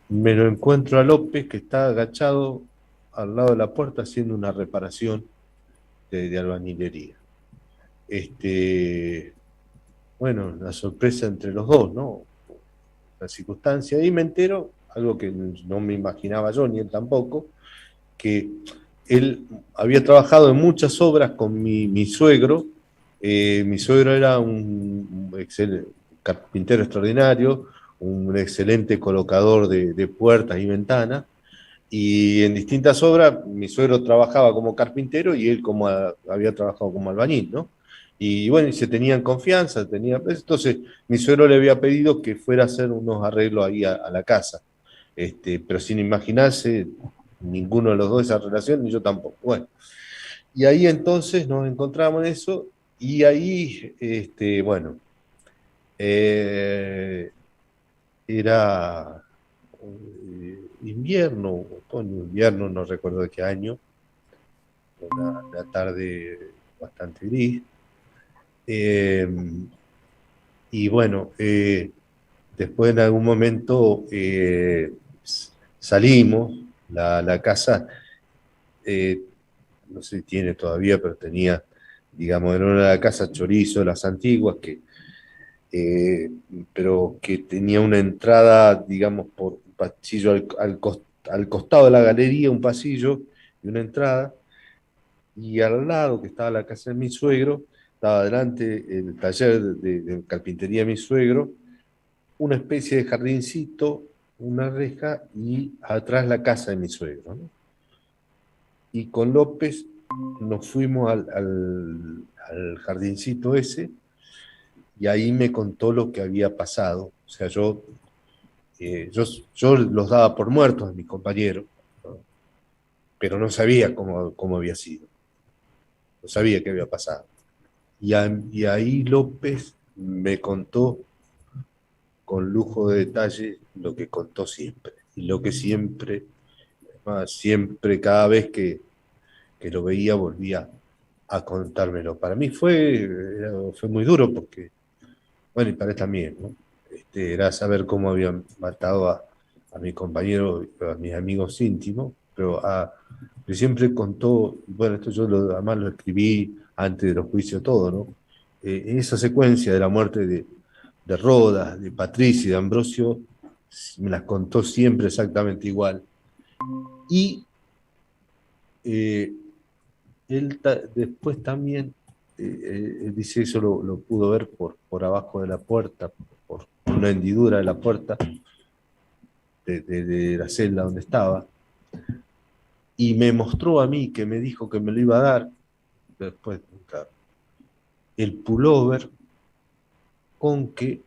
me lo encuentro a López, que está agachado al lado de la puerta haciendo una reparación de albañilería. Bueno, la sorpresa entre los dos, ¿no? La circunstancia, y me entero, algo que no me imaginaba yo, ni él tampoco, que él había trabajado en muchas obras con mi suegro. Mi suegro era un carpintero extraordinario, un excelente colocador de puertas y ventanas, y en distintas obras mi suegro trabajaba como carpintero y él había trabajado como albañil, ¿no? Y bueno, y se tenían confianza, entonces mi suegro le había pedido que fuera a hacer unos arreglos ahí a la casa, pero sin imaginarse ninguno de los dos esa relación, ni yo tampoco. Bueno, y ahí entonces nos encontramos en eso, y ahí, bueno, era invierno, otoño, invierno, no recuerdo de qué año, una tarde bastante gris. Y bueno, después en algún momento salimos, la casa, no sé si tiene todavía, pero tenía, digamos, era una casa chorizo, las antiguas, pero que tenía una entrada, digamos, por un pasillo al costado de la galería, un pasillo y una entrada, y al lado, que estaba la casa de mi suegro, estaba adelante el taller de carpintería de mi suegro, una especie de jardincito, una reja, y atrás la casa de mi suegro, ¿no? Y con López nos fuimos al jardincito ese, y ahí me contó lo que había pasado. O sea, yo los daba por muertos a mis compañeros, ¿no? Pero no sabía cómo había sido, no sabía qué había pasado. Y ahí López me contó con lujo de detalle lo que contó siempre, y lo que siempre, además, siempre, cada vez que lo veía, volvía a contármelo. Para mí fue muy duro porque, bueno, y para él también, ¿no? Era saber cómo habían matado a mi compañero, a mis amigos íntimos, pero siempre contó, bueno, esto yo además lo escribí antes de los juicios, todo, ¿no? Esa secuencia de la muerte de Rodas, de Patricia y de Ambrosio, me las contó siempre exactamente igual. Y él después también, él dice, eso lo pudo ver por abajo de la puerta, por una hendidura de la puerta de la celda donde estaba, y me mostró a mí, que me dijo que me lo iba a dar, después, claro, el pullover con que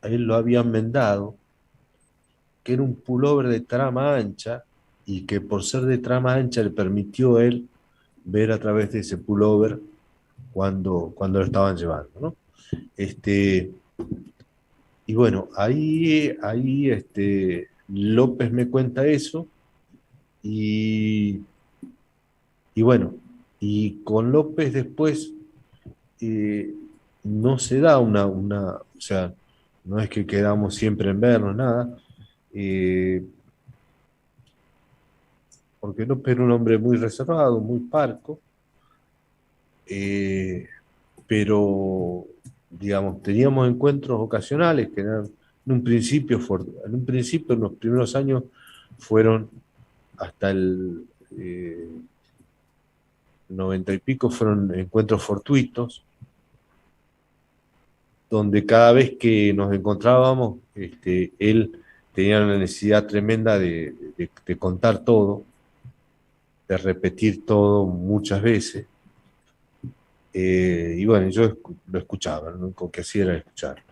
a él lo habían vendado, que era un pullover de trama ancha, y que por ser de trama ancha le permitió a él ver a través de ese pullover cuando lo estaban llevando, ¿no? Y bueno, ahí López me cuenta eso, y bueno, y con López después no se da o sea, no es que quedamos siempre en vernos, nada, porque López era un hombre muy reservado, muy parco, pero, digamos, teníamos encuentros ocasionales que eran, en un principio, en los primeros años, fueron hasta el 90 y pico, fueron encuentros fortuitos, donde cada vez que nos encontrábamos, él tenía una necesidad tremenda de contar todo, de repetir todo muchas veces. Y bueno, yo lo escuchaba, lo único que hacía era escucharlo.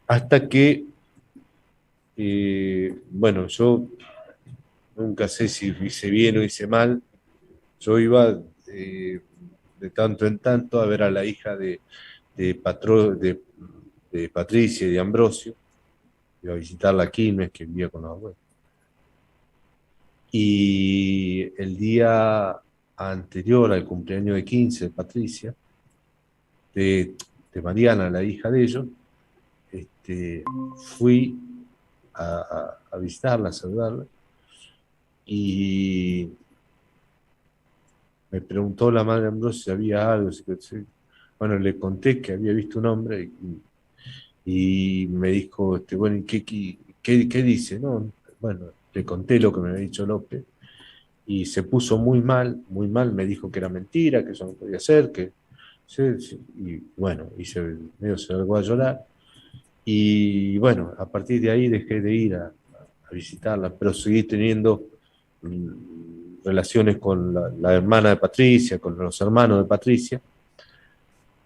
Hasta que, bueno, yo nunca sé si hice bien o hice mal. Yo iba de tanto en tanto a ver a la hija de Patricia y de Ambrosio. Iba a visitarla aquí, no es que vivía con los abuelos. Y el día anterior al cumpleaños de 15 de Patricia, de Mariana, la hija de ellos, fui a visitarla, a saludarla, y me preguntó la madre Ambrosio si había algo. Bueno, le conté que había visto un hombre y me dijo, bueno, ¿qué dice? No, bueno, le conté lo que me había dicho López y se puso muy mal, me dijo que era mentira, que eso no podía ser, y bueno, medio se largó a llorar. Y bueno, a partir de ahí dejé de ir a visitarla, pero seguí teniendo relaciones con la hermana de Patricia, con los hermanos de Patricia.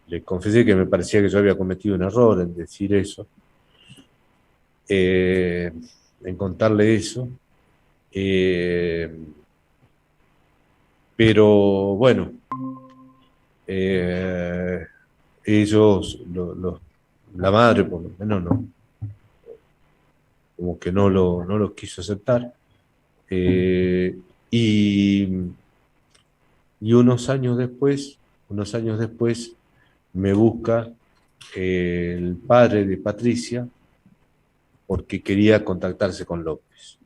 Le confesé que me parecía que yo había cometido un error en decir eso, en contarle eso. Pero bueno, ellos, la madre por lo menos, no, como que no los quiso aceptar. Y unos años después me busca el padre de Patricia porque quería contactarse con López.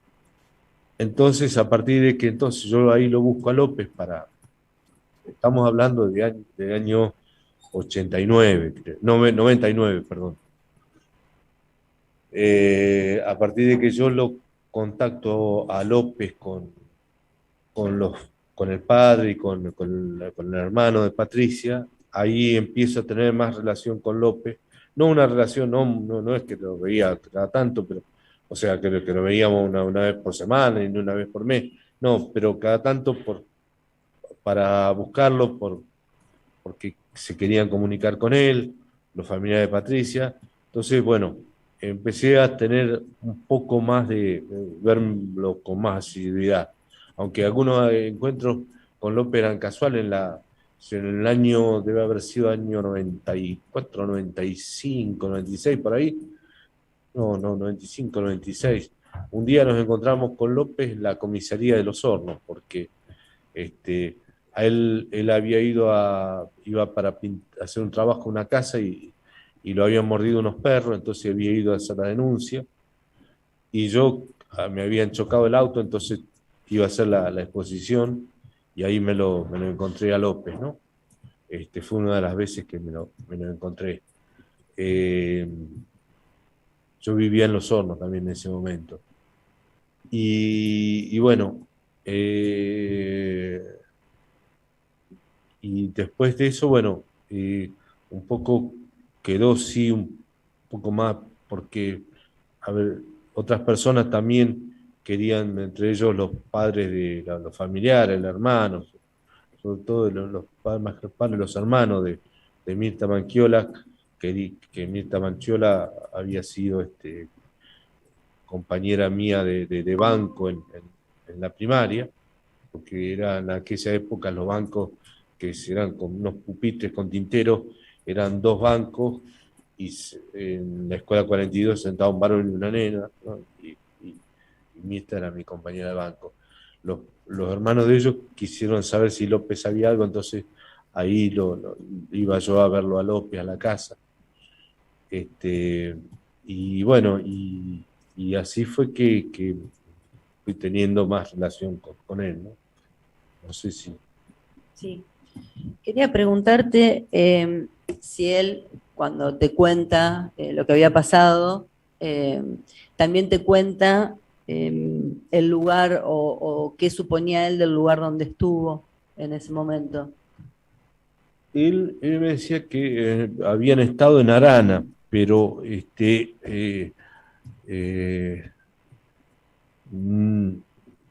Entonces, a partir de que entonces yo ahí lo busco a López estamos hablando de año 89, 99, perdón. A partir de que yo lo contacto a López con el padre y con el hermano de Patricia, ahí empiezo a tener más relación con López. No una relación, no es que lo veía cada tanto, pero, o sea, que lo veíamos una vez por semana y no una vez por mes. No, pero cada tanto para buscarlo, porque se querían comunicar con él, los familiares de Patricia. Entonces, bueno, empecé a tener un poco más de verlo con más asiduidad. Aunque algunos encuentros con López eran casuales, en el año, debe haber sido año 94, 95, 96, por ahí. No, 95, 96. Un día nos encontramos con López en la comisaría de Los Hornos, porque a él había iba para hacer un trabajo en una casa y lo habían mordido unos perros, entonces había ido a hacer la denuncia. Y yo me habían chocado el auto, entonces iba a hacer la exposición y ahí me lo encontré a López, ¿no? Fue una de las veces que me lo encontré. Yo vivía en Los Hornos también en ese momento. Y bueno, y después de eso, bueno, un poco quedó sí un poco más porque, a ver, otras personas también querían, entre ellos los padres de los familiares, los hermanos, sobre todo los padres, más que los padres, los hermanos de Mirta Manchiola, que Mirta Manchiola había sido compañera mía de banco en la primaria, porque era en aquella época los bancos que eran con unos pupitres con tinteros, eran dos bancos, y en la escuela 42 sentaba un varón y una nena, ¿no? y Mirta era mi compañera de banco. Los hermanos de ellos quisieron saber si López sabía algo, entonces ahí iba yo a verlo a López a la casa. Y bueno, y así fue que fui teniendo más relación con él, ¿no? No sé si... Sí, Quería preguntarte si él, cuando te cuenta lo que había pasado, también te cuenta el lugar o qué suponía él del lugar donde estuvo en ese momento. Él me decía que habían estado en Arana, pero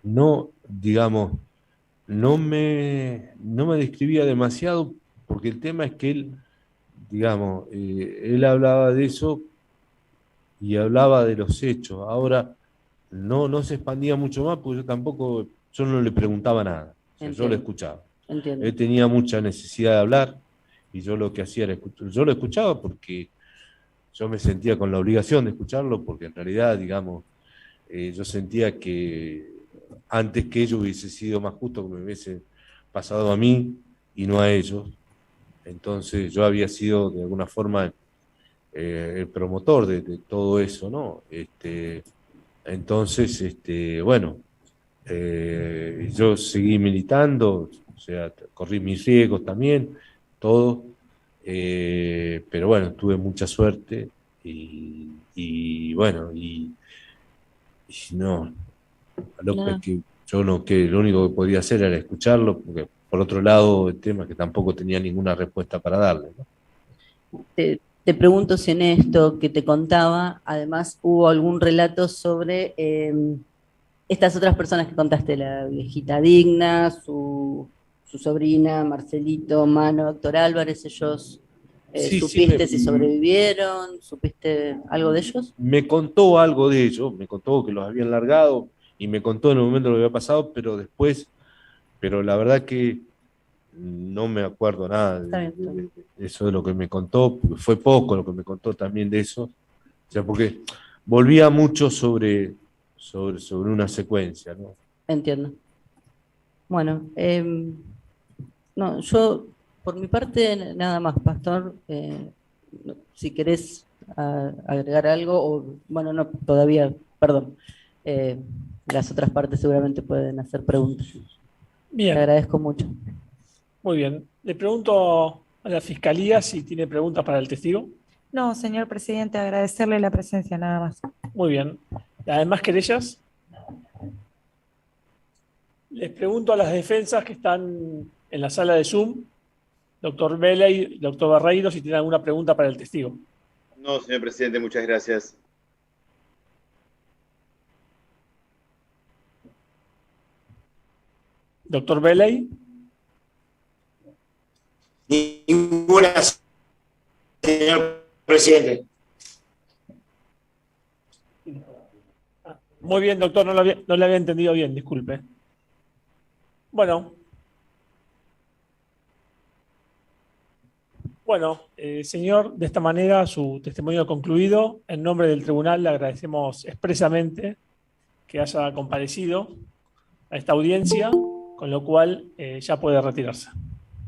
no, digamos, no me describía demasiado, porque el tema es que él, digamos, él hablaba de eso y hablaba de los hechos. Ahora no se expandía mucho más, porque yo no le preguntaba nada, o sea, yo lo escuchaba. Entiendo. Él tenía mucha necesidad de hablar y yo lo que hacía era escuchar. Yo lo escuchaba porque yo me sentía con la obligación de escucharlo, porque en realidad, digamos, yo sentía que antes que ellos hubiese sido más justo que me hubiese pasado a mí y no a ellos. Entonces yo había sido de alguna forma el promotor de todo eso, ¿no? Entonces, bueno, yo seguí militando, o sea, corrí mis riesgos también, todo, pero bueno, tuve mucha suerte y bueno, y no, López, No. que yo no, que lo único que podía hacer era escucharlo, porque por otro lado el tema es que tampoco tenía ninguna respuesta para darle, ¿no? Te pregunto si en esto que te contaba, además hubo algún relato sobre estas otras personas que contaste, la viejita Digna, su sobrina, Marcelito, Mano, Doctor Álvarez, ellos, Sí, ¿supiste si sobrevivieron? ¿Supiste algo de ellos? me contó algo de ellos, me contó que los habían largado y me contó en el momento lo que había pasado, pero después, pero la verdad que no me acuerdo nada Está bien. de eso de lo que me contó, porque fue poco lo que me contó también de eso, o sea, porque volvía mucho sobre una secuencia, ¿no? Entiendo. Bueno, no, yo por mi parte nada más, Pastor. Si querés agregar algo, o bueno, no, todavía, perdón. Las otras partes seguramente pueden hacer preguntas. Te Bien, agradezco mucho. muy bien. Le pregunto a la Fiscalía si tiene preguntas para el testigo. No, señor presidente, agradecerle la presencia nada más. Muy bien. Además, querellas. Les pregunto a las defensas que están en la sala de Zoom, doctor Vela y doctor Barreiro, si tienen alguna pregunta para el testigo. No, señor presidente, muchas gracias. Doctor Beley. Ninguna, señor presidente. Muy bien, doctor, no le había entendido bien, disculpe. Bueno. Bueno, señor, de esta manera su testimonio concluido. En nombre del tribunal le agradecemos expresamente que haya comparecido a esta audiencia, con lo cual ya puede retirarse.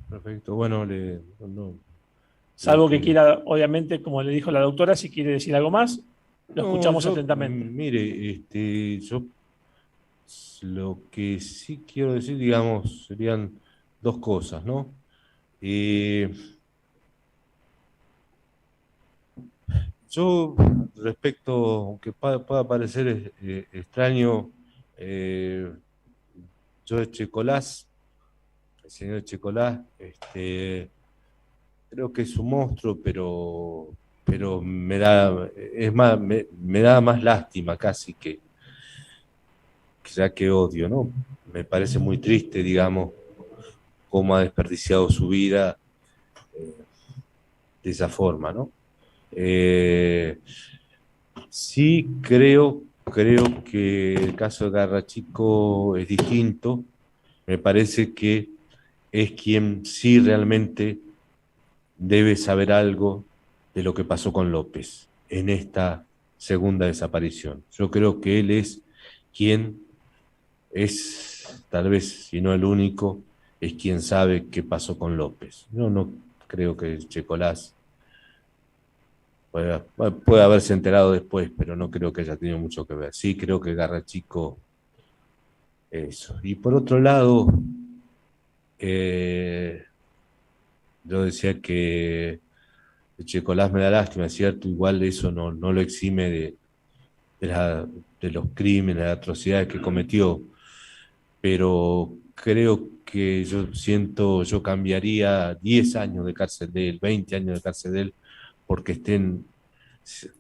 Perfecto, bueno, Salvo que quiera, obviamente, como le dijo la doctora, si quiere decir algo más, lo escuchamos atentamente. Mire, yo lo que sí quiero decir, digamos, serían dos cosas, ¿no? Yo, respecto, aunque pueda parecer extraño, yo de Checolás, el señor Checolás, creo que es un monstruo, pero me da más lástima casi que ya que odio, ¿no? Me parece muy triste, digamos, cómo ha desperdiciado su vida de esa forma, ¿no? Sí creo que el caso de Garrachico es distinto. Me parece que es quien sí realmente debe saber algo de lo que pasó con López en esta segunda desaparición. Yo creo que él es quien es, tal vez, si no el único, es quien sabe qué pasó con López. Yo no creo que Checolás puede haberse enterado después, pero no creo que haya tenido mucho que ver. Sí creo que Garrachico, eso. Y por otro lado, yo decía que Checolás me da lástima, es cierto, igual eso no lo exime de los crímenes, de las atrocidades que cometió, pero creo que yo cambiaría 10 años de cárcel de él, 20 años de cárcel de él, porque estén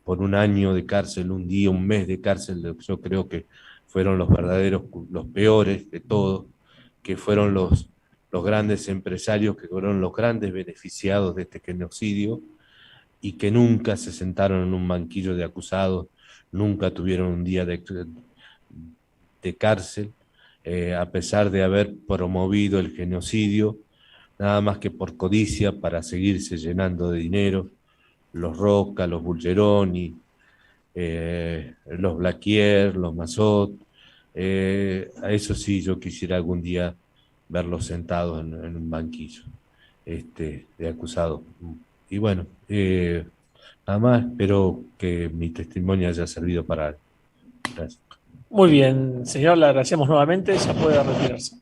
por un año de cárcel, un día, un mes de cárcel, yo creo que fueron los verdaderos, los peores de todos, que fueron los grandes empresarios, que fueron los grandes beneficiados de este genocidio y que nunca se sentaron en un banquillo de acusados, nunca tuvieron un día de cárcel, a pesar de haber promovido el genocidio, nada más que por codicia para seguirse llenando de dinero, los Roca, los Bulgeroni, los Blaquier, los Mazot, a eso sí yo quisiera algún día verlos sentados en un banquillo de acusados. Y bueno, nada más espero que mi testimonio haya servido para algo. Gracias. Muy bien, señor, le agradecemos nuevamente, ya puede retirarse.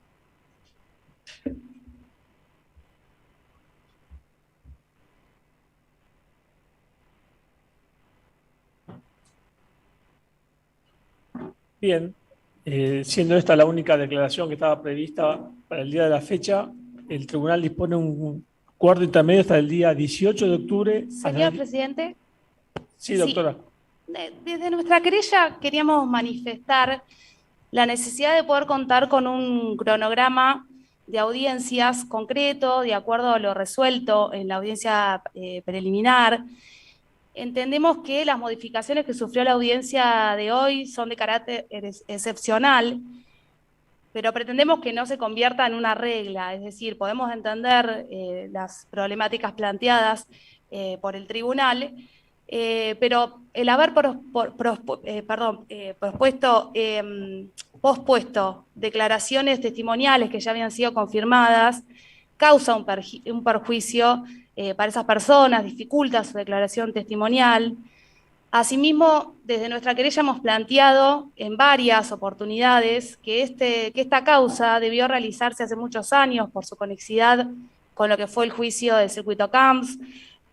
Bien, siendo esta la única declaración que estaba prevista para el día de la fecha, el tribunal dispone un acuerdo intermedio hasta el día 18 de octubre. Señor presidente. Sí, doctora. Desde nuestra querella queríamos manifestar la necesidad de poder contar con un cronograma de audiencias concreto, de acuerdo a lo resuelto en la audiencia preliminar. Entendemos que las modificaciones que sufrió la audiencia de hoy son de carácter excepcional, pero pretendemos que no se convierta en una regla, es decir, podemos entender las problemáticas planteadas por el tribunal, pero el haber pospuesto declaraciones testimoniales que ya habían sido confirmadas causa un perjuicio para esas personas, dificulta su declaración testimonial. Asimismo, desde nuestra querella hemos planteado en varias oportunidades que esta causa debió realizarse hace muchos años por su conexidad con lo que fue el juicio del circuito Camps,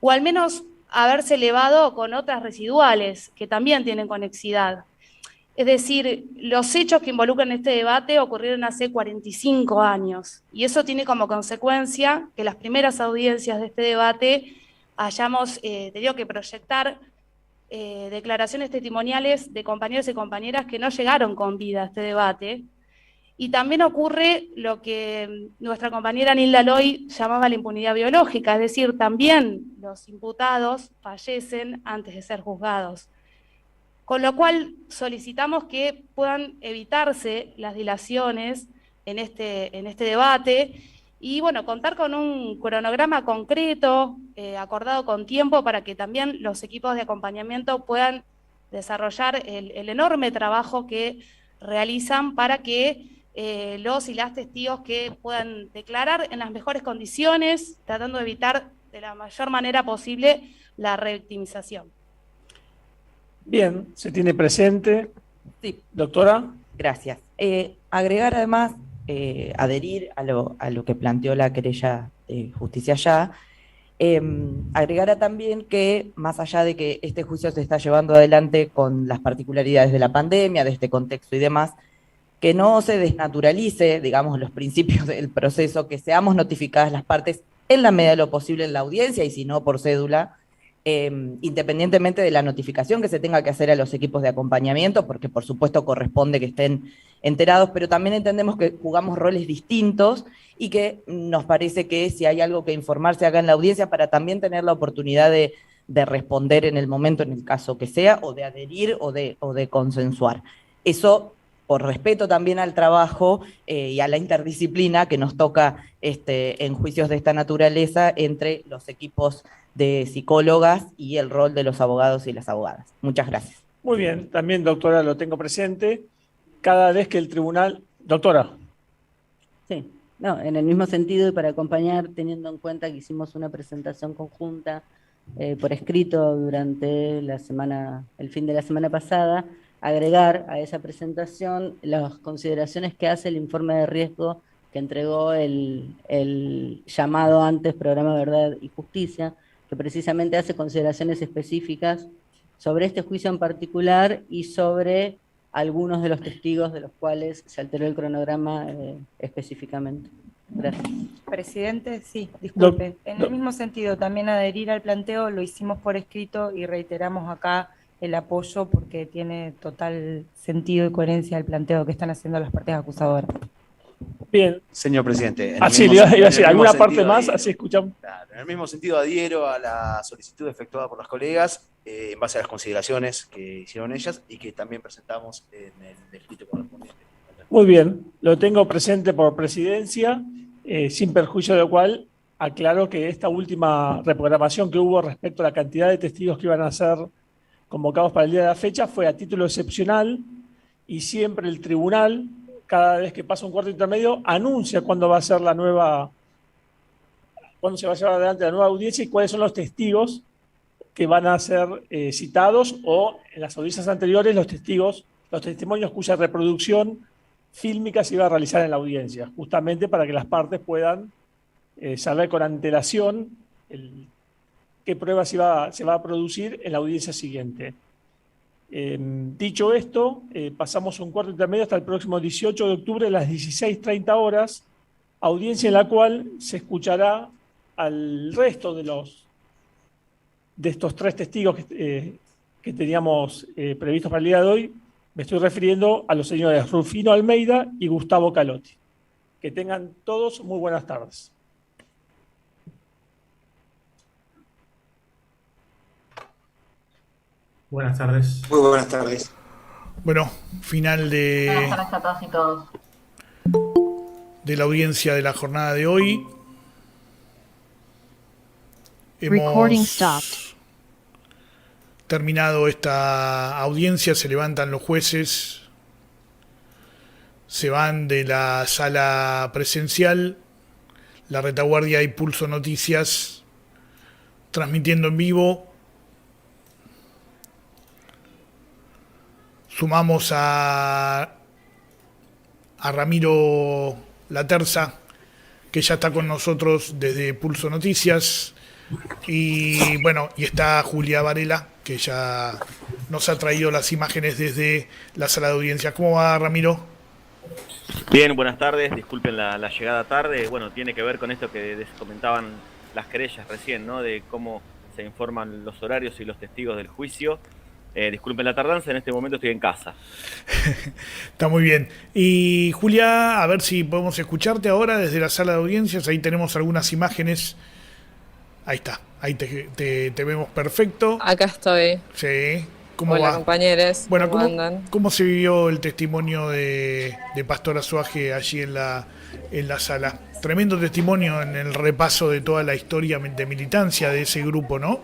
o al menos haberse elevado con otras residuales que también tienen conexidad. Es decir, los hechos que involucran este debate ocurrieron hace 45 años y eso tiene como consecuencia que las primeras audiencias de este debate hayamos tenido que proyectar declaraciones testimoniales de compañeros y compañeras que no llegaron con vida a este debate. Y también ocurre lo que nuestra compañera Nilda Loy llamaba la impunidad biológica, es decir, también los imputados fallecen antes de ser juzgados. Con lo cual solicitamos que puedan evitarse las dilaciones en este debate y bueno, contar con un cronograma concreto, acordado con tiempo para que también los equipos de acompañamiento puedan desarrollar el enorme trabajo que realizan para que los y las testigos que puedan declarar en las mejores condiciones, tratando de evitar de la mayor manera posible la revictimización. Bien, se tiene presente. Sí. Doctora. Gracias. Agregar además, adherir a lo que planteó la querella de Justicia Ya, agregara también que más allá de que este juicio se está llevando adelante con las particularidades de la pandemia, de este contexto y demás, que no se desnaturalice, digamos, los principios del proceso, que seamos notificadas las partes en la medida de lo posible en la audiencia y si no por cédula, independientemente de la notificación que se tenga que hacer a los equipos de acompañamiento, porque por supuesto corresponde que estén enterados, pero también entendemos que jugamos roles distintos y que nos parece que si hay algo que informarse acá en la audiencia para también tener la oportunidad de responder en el momento, en el caso que sea, o de adherir o de consensuar. Eso por respeto también al trabajo y a la interdisciplina que nos toca en juicios de esta naturaleza entre los equipos de psicólogas y el rol de los abogados y las abogadas. Muchas gracias. Muy bien, también doctora lo tengo presente. Cada vez que el tribunal... Doctora. Sí, no, en el mismo sentido y para acompañar, teniendo en cuenta que hicimos una presentación conjunta por escrito durante el fin de la semana pasada, agregar a esa presentación las consideraciones que hace el informe de riesgo que entregó el llamado antes Programa Verdad y Justicia, que precisamente hace consideraciones específicas sobre este juicio en particular y sobre algunos de los testigos de los cuales se alteró el cronograma específicamente. Gracias. Presidente, sí, disculpe. En el mismo sentido, también adherir al planteo, lo hicimos por escrito y reiteramos acá el apoyo porque tiene total sentido y coherencia el planteo que están haciendo las partes acusadoras. Bien. Señor presidente. Así le iba a decir, ¿alguna parte más? Así escuchamos. Claro, en el mismo sentido adhiero a la solicitud efectuada por las colegas en base a las consideraciones que hicieron ellas y que también presentamos en el escrito correspondiente. Muy bien, lo tengo presente por presidencia, sin perjuicio de lo cual aclaro que esta última reprogramación que hubo respecto a la cantidad de testigos que iban a ser convocados para el día de la fecha fue a título excepcional y siempre el tribunal, cada vez que pasa un cuarto intermedio, anuncia cuándo va a ser la nueva, cuándo se va a llevar adelante la nueva audiencia y cuáles son los testigos que van a ser citados, o en las audiencias anteriores los testimonios cuya reproducción fílmica se iba a realizar en la audiencia, justamente para que las partes puedan saber con antelación qué pruebas se va a producir en la audiencia siguiente. Dicho esto, pasamos un cuarto intermedio hasta el próximo 18 de octubre a las 16:30 horas, audiencia en la cual se escuchará al resto de estos 3 testigos que teníamos previstos para el día de hoy. Me estoy refiriendo a los señores Rufino Almeida y Gustavo Calotti. Que tengan todos muy buenas tardes. Buenas tardes. Muy buenas tardes. Bueno, final Buenas tardes a todos y todos. de la audiencia de la jornada de hoy. Recording Hemos stopped. terminado esta audiencia, se levantan los jueces, se van de la sala presencial, la retaguardia y Pulso Noticias transmitiendo en vivo. Sumamos a Ramiro Laterza, que ya está con nosotros desde Pulso Noticias. Y bueno, y está Julia Varela, que ya nos ha traído las imágenes desde la sala de audiencia. ¿Cómo va, Ramiro? Bien, buenas tardes. Disculpen la llegada tarde. Bueno, tiene que ver con esto que comentaban las querellas recién, ¿no? De cómo se informan los horarios y los testigos del juicio. Disculpen la tardanza, en este momento estoy en casa. Está muy bien. Y Julia, a ver si podemos escucharte ahora desde la sala de audiencias. Ahí tenemos algunas imágenes. Ahí está, ahí te vemos perfecto. Acá estoy. Sí. ¿Cómo Hola, va? compañeros. Bueno, ¿Cómo andan? ¿cómo se vivió el testimonio de Pastor Azuaje allí en la sala? Tremendo testimonio en el repaso de toda la historia de militancia de ese grupo, ¿no?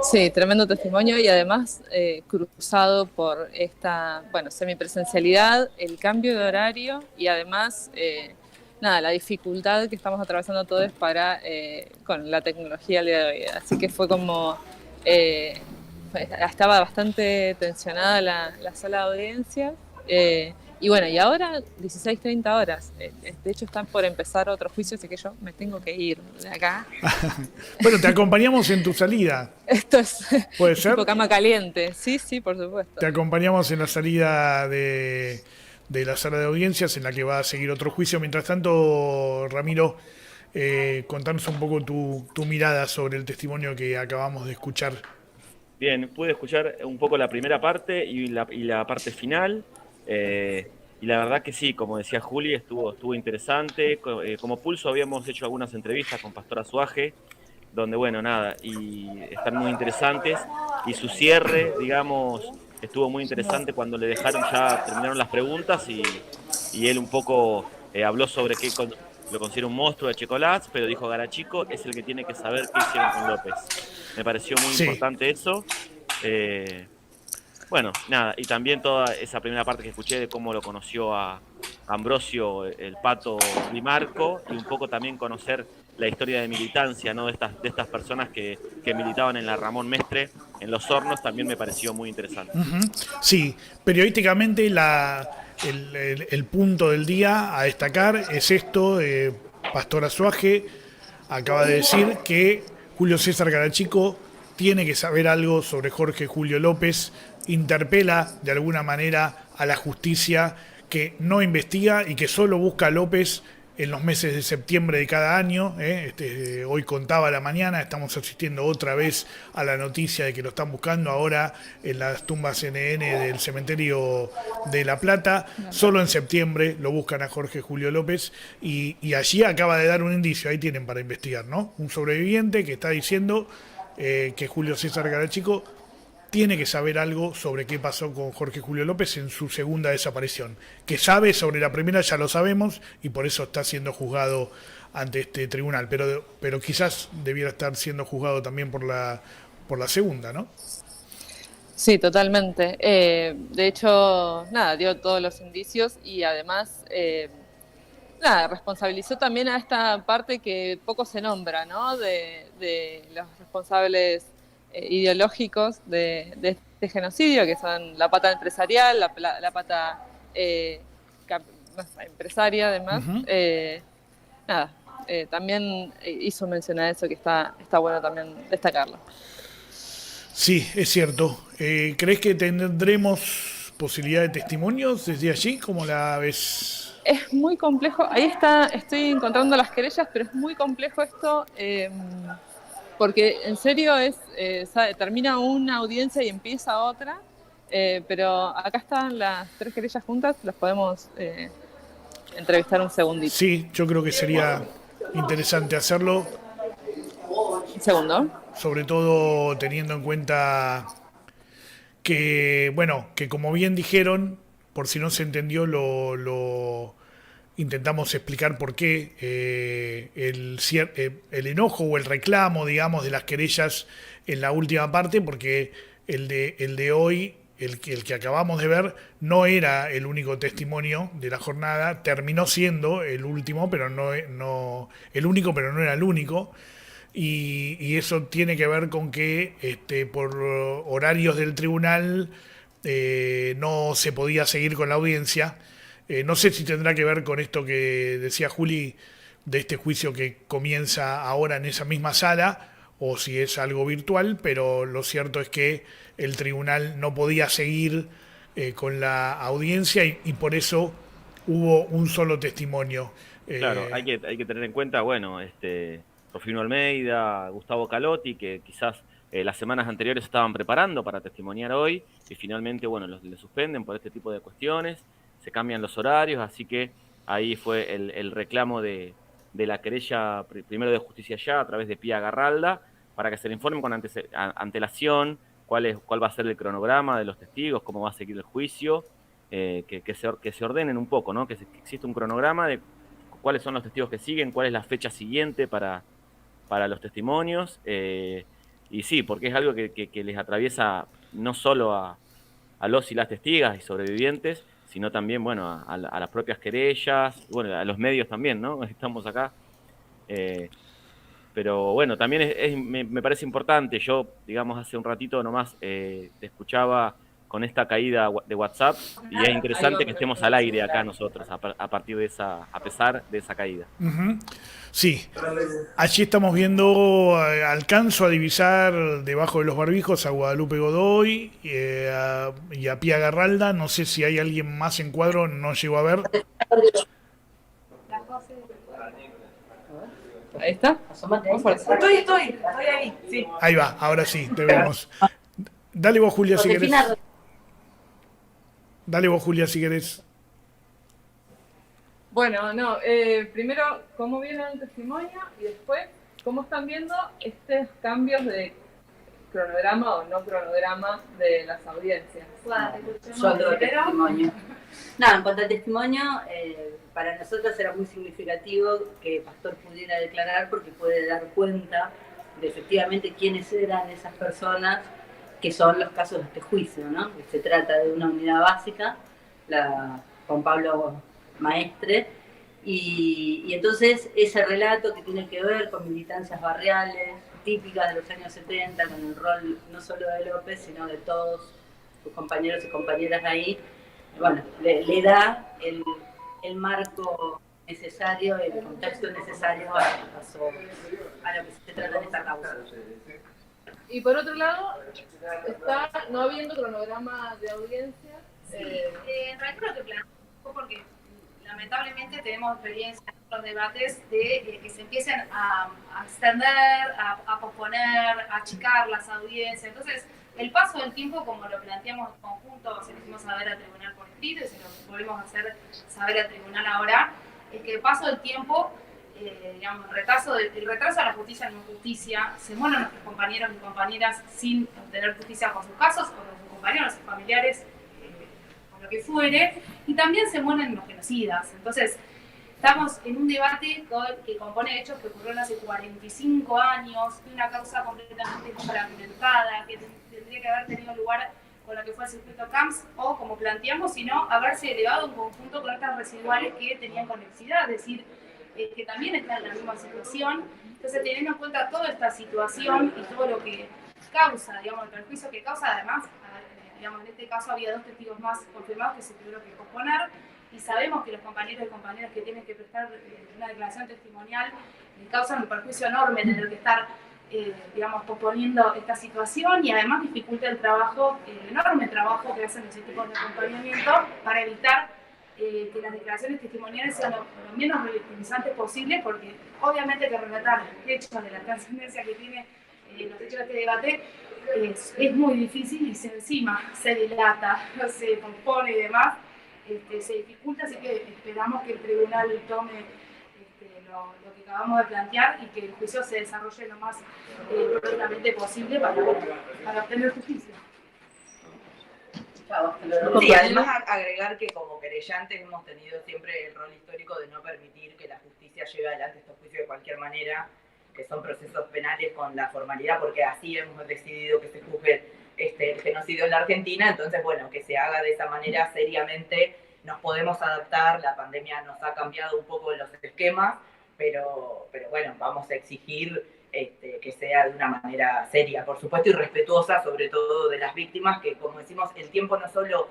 Sí, tremendo testimonio y además cruzado por esta, semipresencialidad, el cambio de horario y además, la dificultad que estamos atravesando todos con la tecnología al día de hoy. Así que fue como, estaba bastante tensionada la sala de audiencia. Y bueno, y ahora 16:30 horas. De hecho, están por empezar otro juicio, así que yo me tengo que ir de acá. Bueno, te acompañamos en tu salida. Esto es ¿Puede ser? tipo cama caliente. Sí, por supuesto. Te acompañamos en la salida de la sala de audiencias, en la que va a seguir otro juicio. Mientras tanto, Ramiro, contanos un poco tu mirada sobre el testimonio que acabamos de escuchar. Bien, pude escuchar un poco la primera parte y la parte final. Y la verdad que sí, como decía Juli, estuvo interesante. Como Pulso habíamos hecho algunas entrevistas con Pastor Azuaje, donde y están muy interesantes. Y su cierre, digamos, estuvo muy interesante cuando le terminaron las preguntas y él un poco habló sobre qué lo considera un monstruo de Checolás, pero dijo Garachico es el que tiene que saber qué hicieron con López. Me pareció muy importante eso. Y también toda esa primera parte que escuché de cómo lo conoció a Ambrosio, el Pato Di Marco, y un poco también conocer la historia de militancia, ¿no? de estas personas que militaban en la Ramón Mestre, en Los Hornos, también me pareció muy interesante. Sí, periodísticamente la el punto del día a destacar es esto. Pastor Azuaje acaba de decir que Julio César Carachico tiene que saber algo sobre Jorge Julio López, interpela de alguna manera a la justicia que no investiga y que solo busca a López en los meses de septiembre de cada año. Hoy contaba la mañana, estamos asistiendo otra vez a la noticia de que lo están buscando ahora en las tumbas NN del cementerio de La Plata. Solo en septiembre lo buscan a Jorge Julio López y allí acaba de dar un indicio, ahí tienen para investigar, ¿no? Un sobreviviente que está diciendo que Julio César Carachico tiene que saber algo sobre qué pasó con Jorge Julio López en su segunda desaparición. Que sabe sobre la primera ya lo sabemos y por eso está siendo juzgado ante este tribunal, pero quizás debiera estar siendo juzgado también por la segunda, ¿no? Sí, totalmente. De hecho, nada, dio todos los indicios y además, nada, responsabilizó también a esta parte que poco se nombra, ¿no? De los responsables ideológicos de este genocidio, que son la pata empresarial, la pata empresaria, además. Nada, también hizo mención a eso, que está bueno también destacarlo. Sí, es cierto. ¿Crees que tendremos posibilidad de testimonios desde allí? ¿Cómo la ves? Es muy complejo. Ahí estoy encontrando las querellas, pero es muy complejo esto. Porque en serio termina una audiencia y empieza otra, pero acá están las 3 querellas juntas, las podemos entrevistar un segundito. Sí, yo creo que sería interesante hacerlo. Un segundo. Sobre todo teniendo en cuenta que, bueno, que como bien dijeron, por si no se entendió, lo intentamos explicar por qué el enojo o el reclamo, digamos, de las querellas en la última parte, porque el de hoy, el que acabamos de ver, no era el único testimonio de la jornada, terminó siendo el último, pero no el único, pero no era el único. Y eso tiene que ver con que por horarios del tribunal no se podía seguir con la audiencia. No sé si tendrá que ver con esto que decía Juli, de este juicio que comienza ahora en esa misma sala, o si es algo virtual, pero lo cierto es que el tribunal no podía seguir con la audiencia y por eso hubo un solo testimonio. Claro, hay que tener en cuenta, bueno, Rufino Almeida, Gustavo Calotti, que quizás las semanas anteriores estaban preparando para testimoniar hoy y finalmente, bueno, le suspenden por este tipo de cuestiones. Se cambian los horarios, así que ahí fue el reclamo de la querella, primero de Justicia Ya, a través de Pía Garralda, para que se le informe con antelación cuál va a ser el cronograma de los testigos, cómo va a seguir el juicio, que se ordenen un poco, ¿no? Que existe un cronograma de cuáles son los testigos que siguen, cuál es la fecha siguiente para los testimonios, y sí, porque es algo que les atraviesa no solo a los y las testigas y sobrevivientes, sino también, bueno, a las propias querellas, bueno, a los medios también, ¿no? Estamos acá. Pero bueno, también me parece importante. Yo, digamos, hace un ratito nomás te escuchaba con esta caída de WhatsApp y es interesante que estemos al aire acá nosotros a partir de a pesar de esa caída. Sí, allí estamos viendo, alcanzo a divisar debajo de los barbijos a Guadalupe Godoy y a Pía Garralda. No sé si hay alguien más en cuadro, no llego a ver. Ahí está. Estoy ahí. Sí. Ahí va, ahora sí, te vemos. Dale vos, Julia, si querés. Dale vos, Julia, si querés. Bueno, no, primero, ¿cómo viene el testimonio? Y después, ¿cómo están viendo estos cambios de cronograma o no cronograma de las audiencias? Yo otro testimonio. No, en cuanto al testimonio, para nosotros era muy significativo que Pastor pudiera declarar porque puede dar cuenta de efectivamente quiénes eran esas personas que son los casos de este juicio, ¿no? Se trata de una unidad básica, la Juan Pablo Maestre, y entonces ese relato que tiene que ver con militancias barriales típicas de los años 70, con el rol no solo de López, sino de todos sus compañeros y compañeras ahí, bueno, le da el marco necesario, el contexto necesario a lo que se trata en esta causa. Y por otro lado, está no habiendo cronograma de audiencia. En realidad lo que planteamos porque lamentablemente tenemos experiencia en los debates de que se empiecen a extender, a posponer, a achicar las audiencias. Entonces, el paso del tiempo, como lo planteamos en conjunto, se lo hicimos saber al tribunal por escrito y se lo volvemos a hacer saber al tribunal ahora, es que el paso del tiempo, digamos, el retraso a la justicia en justicia, se mueren nuestros compañeros y compañeras sin obtener justicia por sus casos, por sus compañeros, sus familiares, lo que fuere, y también se mueren los genocidas. Entonces, estamos en un debate que compone hechos que ocurrieron hace 45 años, de una causa completamente fragmentada, que tendría que haber tenido lugar con lo que fue el circuito Camps, o como planteamos, sino haberse elevado en conjunto con estas residuales que tenían conexidad, es decir, que también están en la misma situación. Entonces, teniendo en cuenta toda esta situación y todo lo que causa, digamos, el perjuicio que causa, además, digamos, en este caso había 2 testigos más confirmados que se tuvieron que posponer, y sabemos que los compañeros y compañeras que tienen que prestar una declaración testimonial causan un perjuicio enorme tener que estar, digamos, posponiendo esta situación, y además dificulta el trabajo, el enorme trabajo que hacen los equipos de acompañamiento para evitar que las declaraciones testimoniales sean lo menos revictimizantes posible, porque obviamente que relatar hechos de la trascendencia que tiene los hechos de este debate es muy difícil, y encima se dilata, se pospone y demás, se dificulta, así que esperamos que el tribunal tome lo que acabamos de plantear y que el juicio se desarrolle lo más prontamente posible para obtener justicia. Sí, además agregar que como querellantes hemos tenido siempre el rol histórico de no permitir que la justicia lleve adelante estos juicios de cualquier manera, que son procesos penales con la formalidad, porque así hemos decidido que se juzgue el genocidio en la Argentina. Entonces, bueno, que se haga de esa manera seriamente, nos podemos adaptar, la pandemia nos ha cambiado un poco los esquemas, pero bueno, vamos a exigir que sea de una manera seria, por supuesto, y respetuosa, sobre todo de las víctimas, que como decimos, el tiempo no solo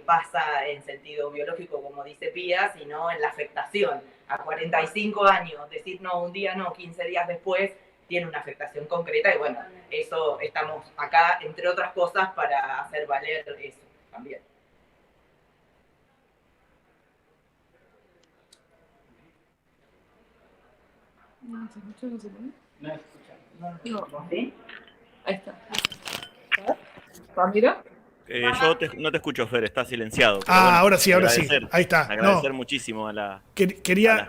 pasa en sentido biológico, como dice Pía, sino en la afectación. A 45 años, decir no, un día no, 15 días después, tiene una afectación concreta, y bueno, eso estamos acá, entre otras cosas, para hacer valer eso también. No se escucha, no se pone. No escucha. ¿Sí? Ahí está. ¿Mira? Yo no te escucho, Fer, está silenciado. Bueno, ahora sí. Ahí está. Agradecer muchísimo a las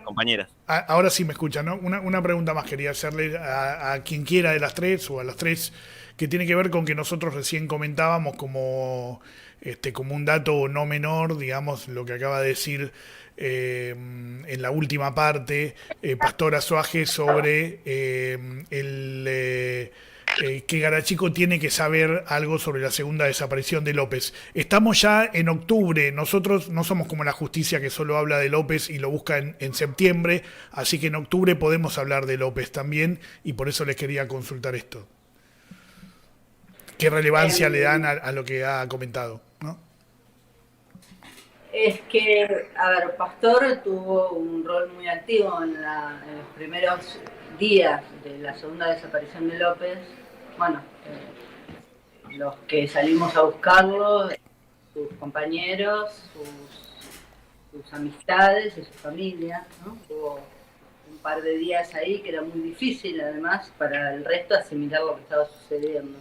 compañeras. Ahora sí me escuchan, ¿no? Una pregunta más quería hacerle a quien quiera de las tres, o a las tres, que tiene que ver con que nosotros recién comentábamos como un dato no menor, digamos, lo que acaba de decir en la última parte Pastor Azuaje sobre que Garachico tiene que saber algo sobre la segunda desaparición de López. Estamos ya en octubre, nosotros no somos como la justicia que solo habla de López y lo busca en septiembre, así que en octubre podemos hablar de López también, y por eso les quería consultar esto. ¿Qué relevancia le dan a lo que ha comentado, ¿no? Es que, a ver, Pastor tuvo un rol muy activo en los primeros días de la segunda desaparición de López. Bueno, los que salimos a buscarlo, sus compañeros, sus amistades y su familia, ¿no? Hubo un par de días ahí que era muy difícil, además, para el resto asimilar lo que estaba sucediendo.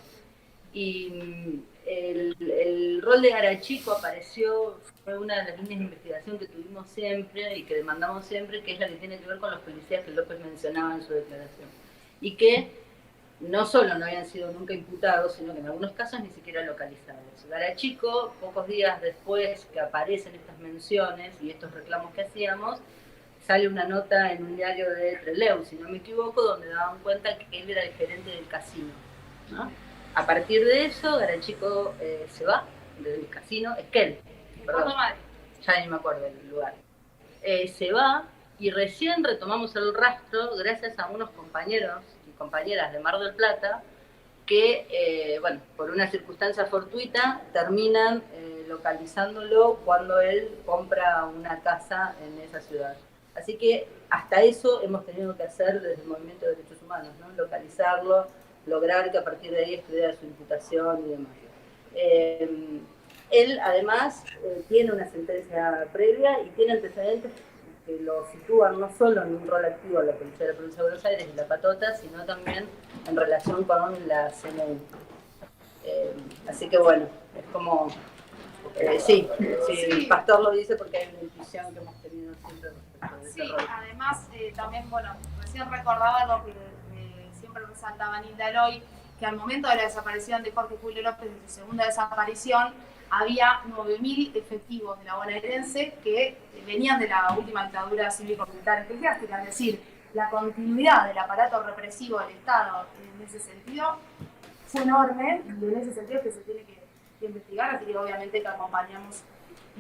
Y el rol de Garachico apareció, fue una de las líneas de investigación que tuvimos siempre y que demandamos siempre, que es la que tiene que ver con los policías que López mencionaba en su declaración. Y que no solo no habían sido nunca imputados, sino que en algunos casos ni siquiera localizados. Garachico, pocos días después que aparecen estas menciones y estos reclamos que hacíamos, sale una nota en un diario de Trelew, si no me equivoco, donde daban cuenta que él era el gerente del casino, ¿no? A partir de eso, Garachico se va del casino, Esquel, perdón, ya ni me acuerdo del lugar. Se va y recién retomamos el rastro gracias a unos compañeros y compañeras de Mar del Plata que, bueno, por una circunstancia fortuita terminan localizándolo cuando él compra una casa en esa ciudad. Así que hasta eso hemos tenido que hacer desde el Movimiento de Derechos Humanos, ¿no? Localizarlo, lograr que a partir de ahí estudiara su imputación y demás. Él además tiene una sentencia previa y tiene antecedentes que lo sitúan no solo en un rol activo en la Policía de la Provincia de Buenos Aires y la Patota, sino también en relación con la CNU. Así que bueno, es como... sí, el pastor lo dice porque hay una intuición que hemos tenido siempre respecto de ese rol. Además, también, bueno, recién recordaba algo que siempre resaltaba Nilda Eloy, que al momento de la desaparición de Jorge Julio López, de su segunda desaparición, había 9.000 efectivos de la bonaerense que venían de la última dictadura cívico-militar eclesiástica, es decir, la continuidad del aparato represivo del Estado en ese sentido fue enorme, y en ese sentido es que se tiene que investigar, así que obviamente que acompañamos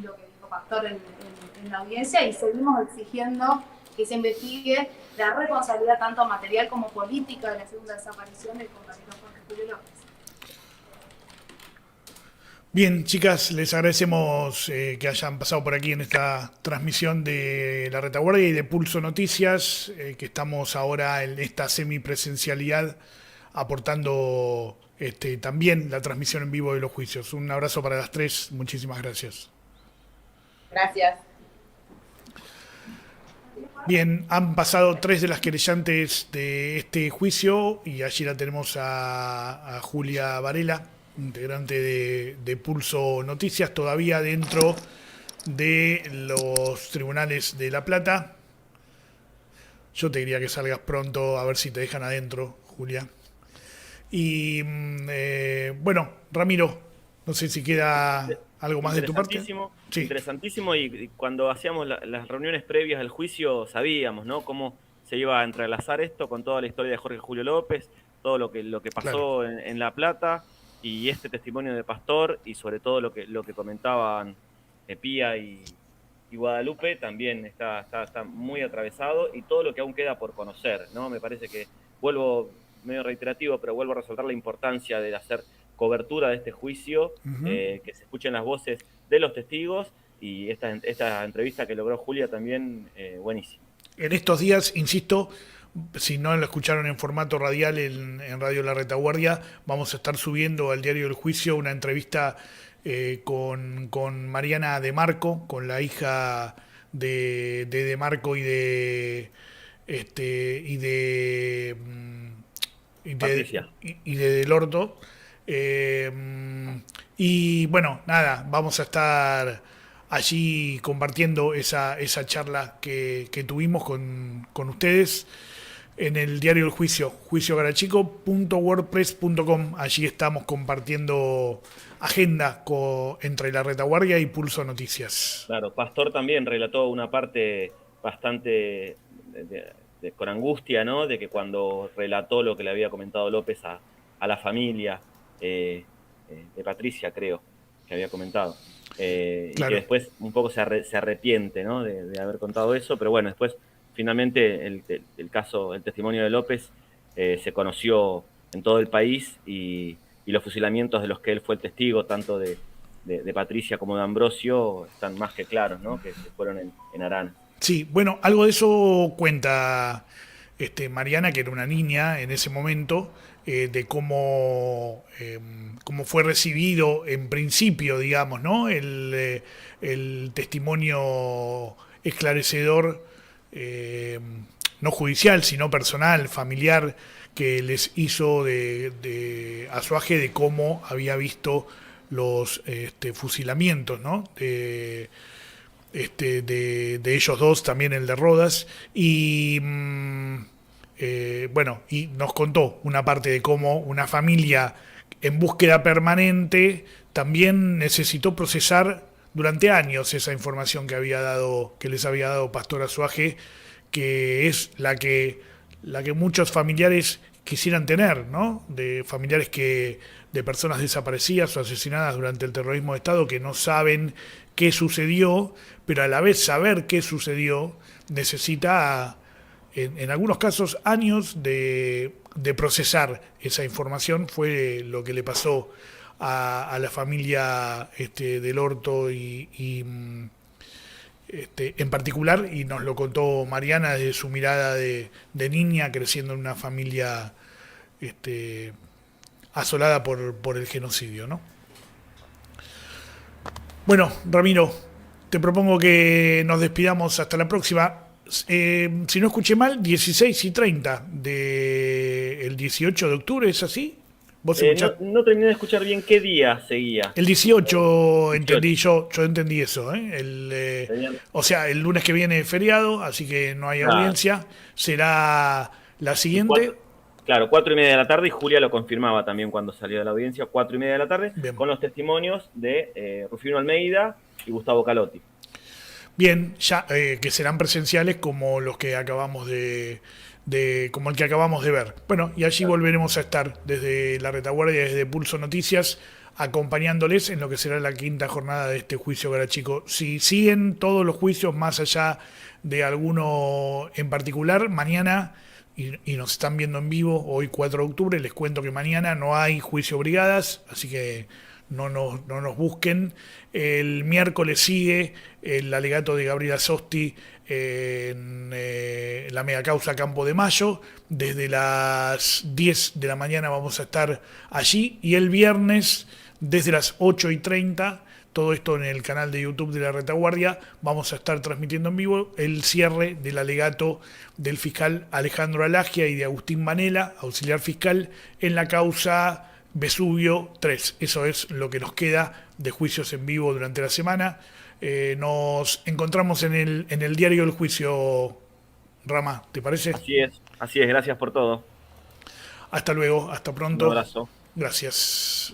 lo que dijo Pastor en la audiencia y seguimos exigiendo que se investigue la responsabilidad tanto material como política de la segunda desaparición del compañero Jorge Julio López. Bien, chicas, les agradecemos que hayan pasado por aquí en esta transmisión de La Retaguardia y de Pulso Noticias, que estamos ahora en esta semipresencialidad aportando también la transmisión en vivo de los juicios. Un abrazo para las tres, muchísimas gracias. Gracias. Bien, han pasado 3 de las querellantes de este juicio y allí la tenemos a Julia Varela, integrante de Pulso Noticias, todavía dentro de los tribunales de La Plata. Yo te diría que salgas pronto, a ver si te dejan adentro, Julia. Y bueno, Ramiro, no sé si queda algo más de tu parte. Sí. Interesantísimo, y cuando hacíamos las reuniones previas al juicio sabíamos, ¿no?, cómo se iba a entrelazar esto con toda la historia de Jorge Julio López, todo lo que pasó en La Plata, y este testimonio de Pastor, y sobre todo lo que comentaban Pía y Guadalupe, también está muy atravesado, y todo lo que aún queda por conocer, ¿no? Me parece que, vuelvo medio reiterativo, pero vuelvo a resaltar la importancia de hacer cobertura de este juicio, que se escuchen las voces de los testigos, y esta entrevista que logró Julia también, buenísima. En estos días, insisto, si no lo escucharon en formato radial en Radio La Retaguardia, vamos a estar subiendo al Diario del Juicio una entrevista con Mariana De Marco, con la hija de Marco y de Del Orto. Y bueno, nada, vamos a estar allí compartiendo esa charla que tuvimos con ustedes en el Diario del Juicio, juiciogarachico.wordpress.com. Allí estamos compartiendo agenda entre La Retaguardia y Pulso Noticias. Claro, Pastor también relató una parte bastante con angustia, ¿no?, de que cuando relató lo que le había comentado López a la familia de Patricia, creo que había comentado, y que después un poco se arrepiente, ¿no?, de haber contado eso, pero bueno, después finalmente el testimonio de López se conoció en todo el país, y los fusilamientos de los que él fue el testigo, tanto de Patricia como de Ambrosio, están más que claros, ¿no?, que fueron en Arana. Sí, bueno, algo de eso cuenta Mariana, que era una niña en ese momento, de cómo fue recibido en principio, digamos, ¿no?, el testimonio esclarecedor, no judicial, sino personal, familiar, que les hizo de Azuaje, de cómo había visto los fusilamientos, ¿no?, de ellos dos, también el de Rodas, y bueno, y nos contó una parte de cómo una familia en búsqueda permanente también necesitó procesar durante años esa información que les había dado Pastor Azuaje, que es la que muchos familiares quisieran tener, ¿no?, de familiares de personas desaparecidas o asesinadas durante el terrorismo de Estado, que no saben qué sucedió, pero a la vez saber qué sucedió necesita, en algunos casos, años de procesar esa información. Fue lo que le pasó a la familia del Orto en particular, y nos lo contó Mariana desde su mirada de niña creciendo en una familia asolada por el genocidio, ¿no? Bueno, Ramiro, te propongo que nos despidamos hasta la próxima. Si no escuché mal, 16:30 del 18 de octubre, ¿es así? ¿Vos no terminé de escuchar bien qué día seguía. El 18 entendí yo entendí eso. O sea, el lunes que viene es feriado, así que no hay audiencia. Será la siguiente. Claro, 4:30 de la tarde, y Julia lo confirmaba también cuando salió de la audiencia, 4:30 de la tarde, bien, con los testimonios de Rufino Almeida y Gustavo Calotti. Bien, ya que serán presenciales como los que acabamos como el que acabamos de ver. Bueno, y allí volveremos a estar desde la retaguardia, desde Pulso Noticias, acompañándoles en lo que será la quinta jornada de este juicio Garachico. Si siguen todos los juicios, más allá de alguno en particular, mañana, y nos están viendo en vivo, hoy 4 de octubre, les cuento que mañana no hay juicio brigadas, así que no nos busquen. El miércoles sigue el alegato de Gabriela Sosti en la megacausa Campo de Mayo. Desde las 10 de la mañana vamos a estar allí, y el viernes desde las 8:30, todo esto en el canal de YouTube de la Retaguardia, vamos a estar transmitiendo en vivo el cierre del alegato del fiscal Alejandro Alagia y de Agustín Manela, auxiliar fiscal, en la causa Vesubio 3. Eso es lo que nos queda de juicios en vivo durante la semana. Nos encontramos en el diario del juicio, Rama, ¿te parece? Así es, gracias por todo. Hasta luego, hasta pronto. Un abrazo. Gracias.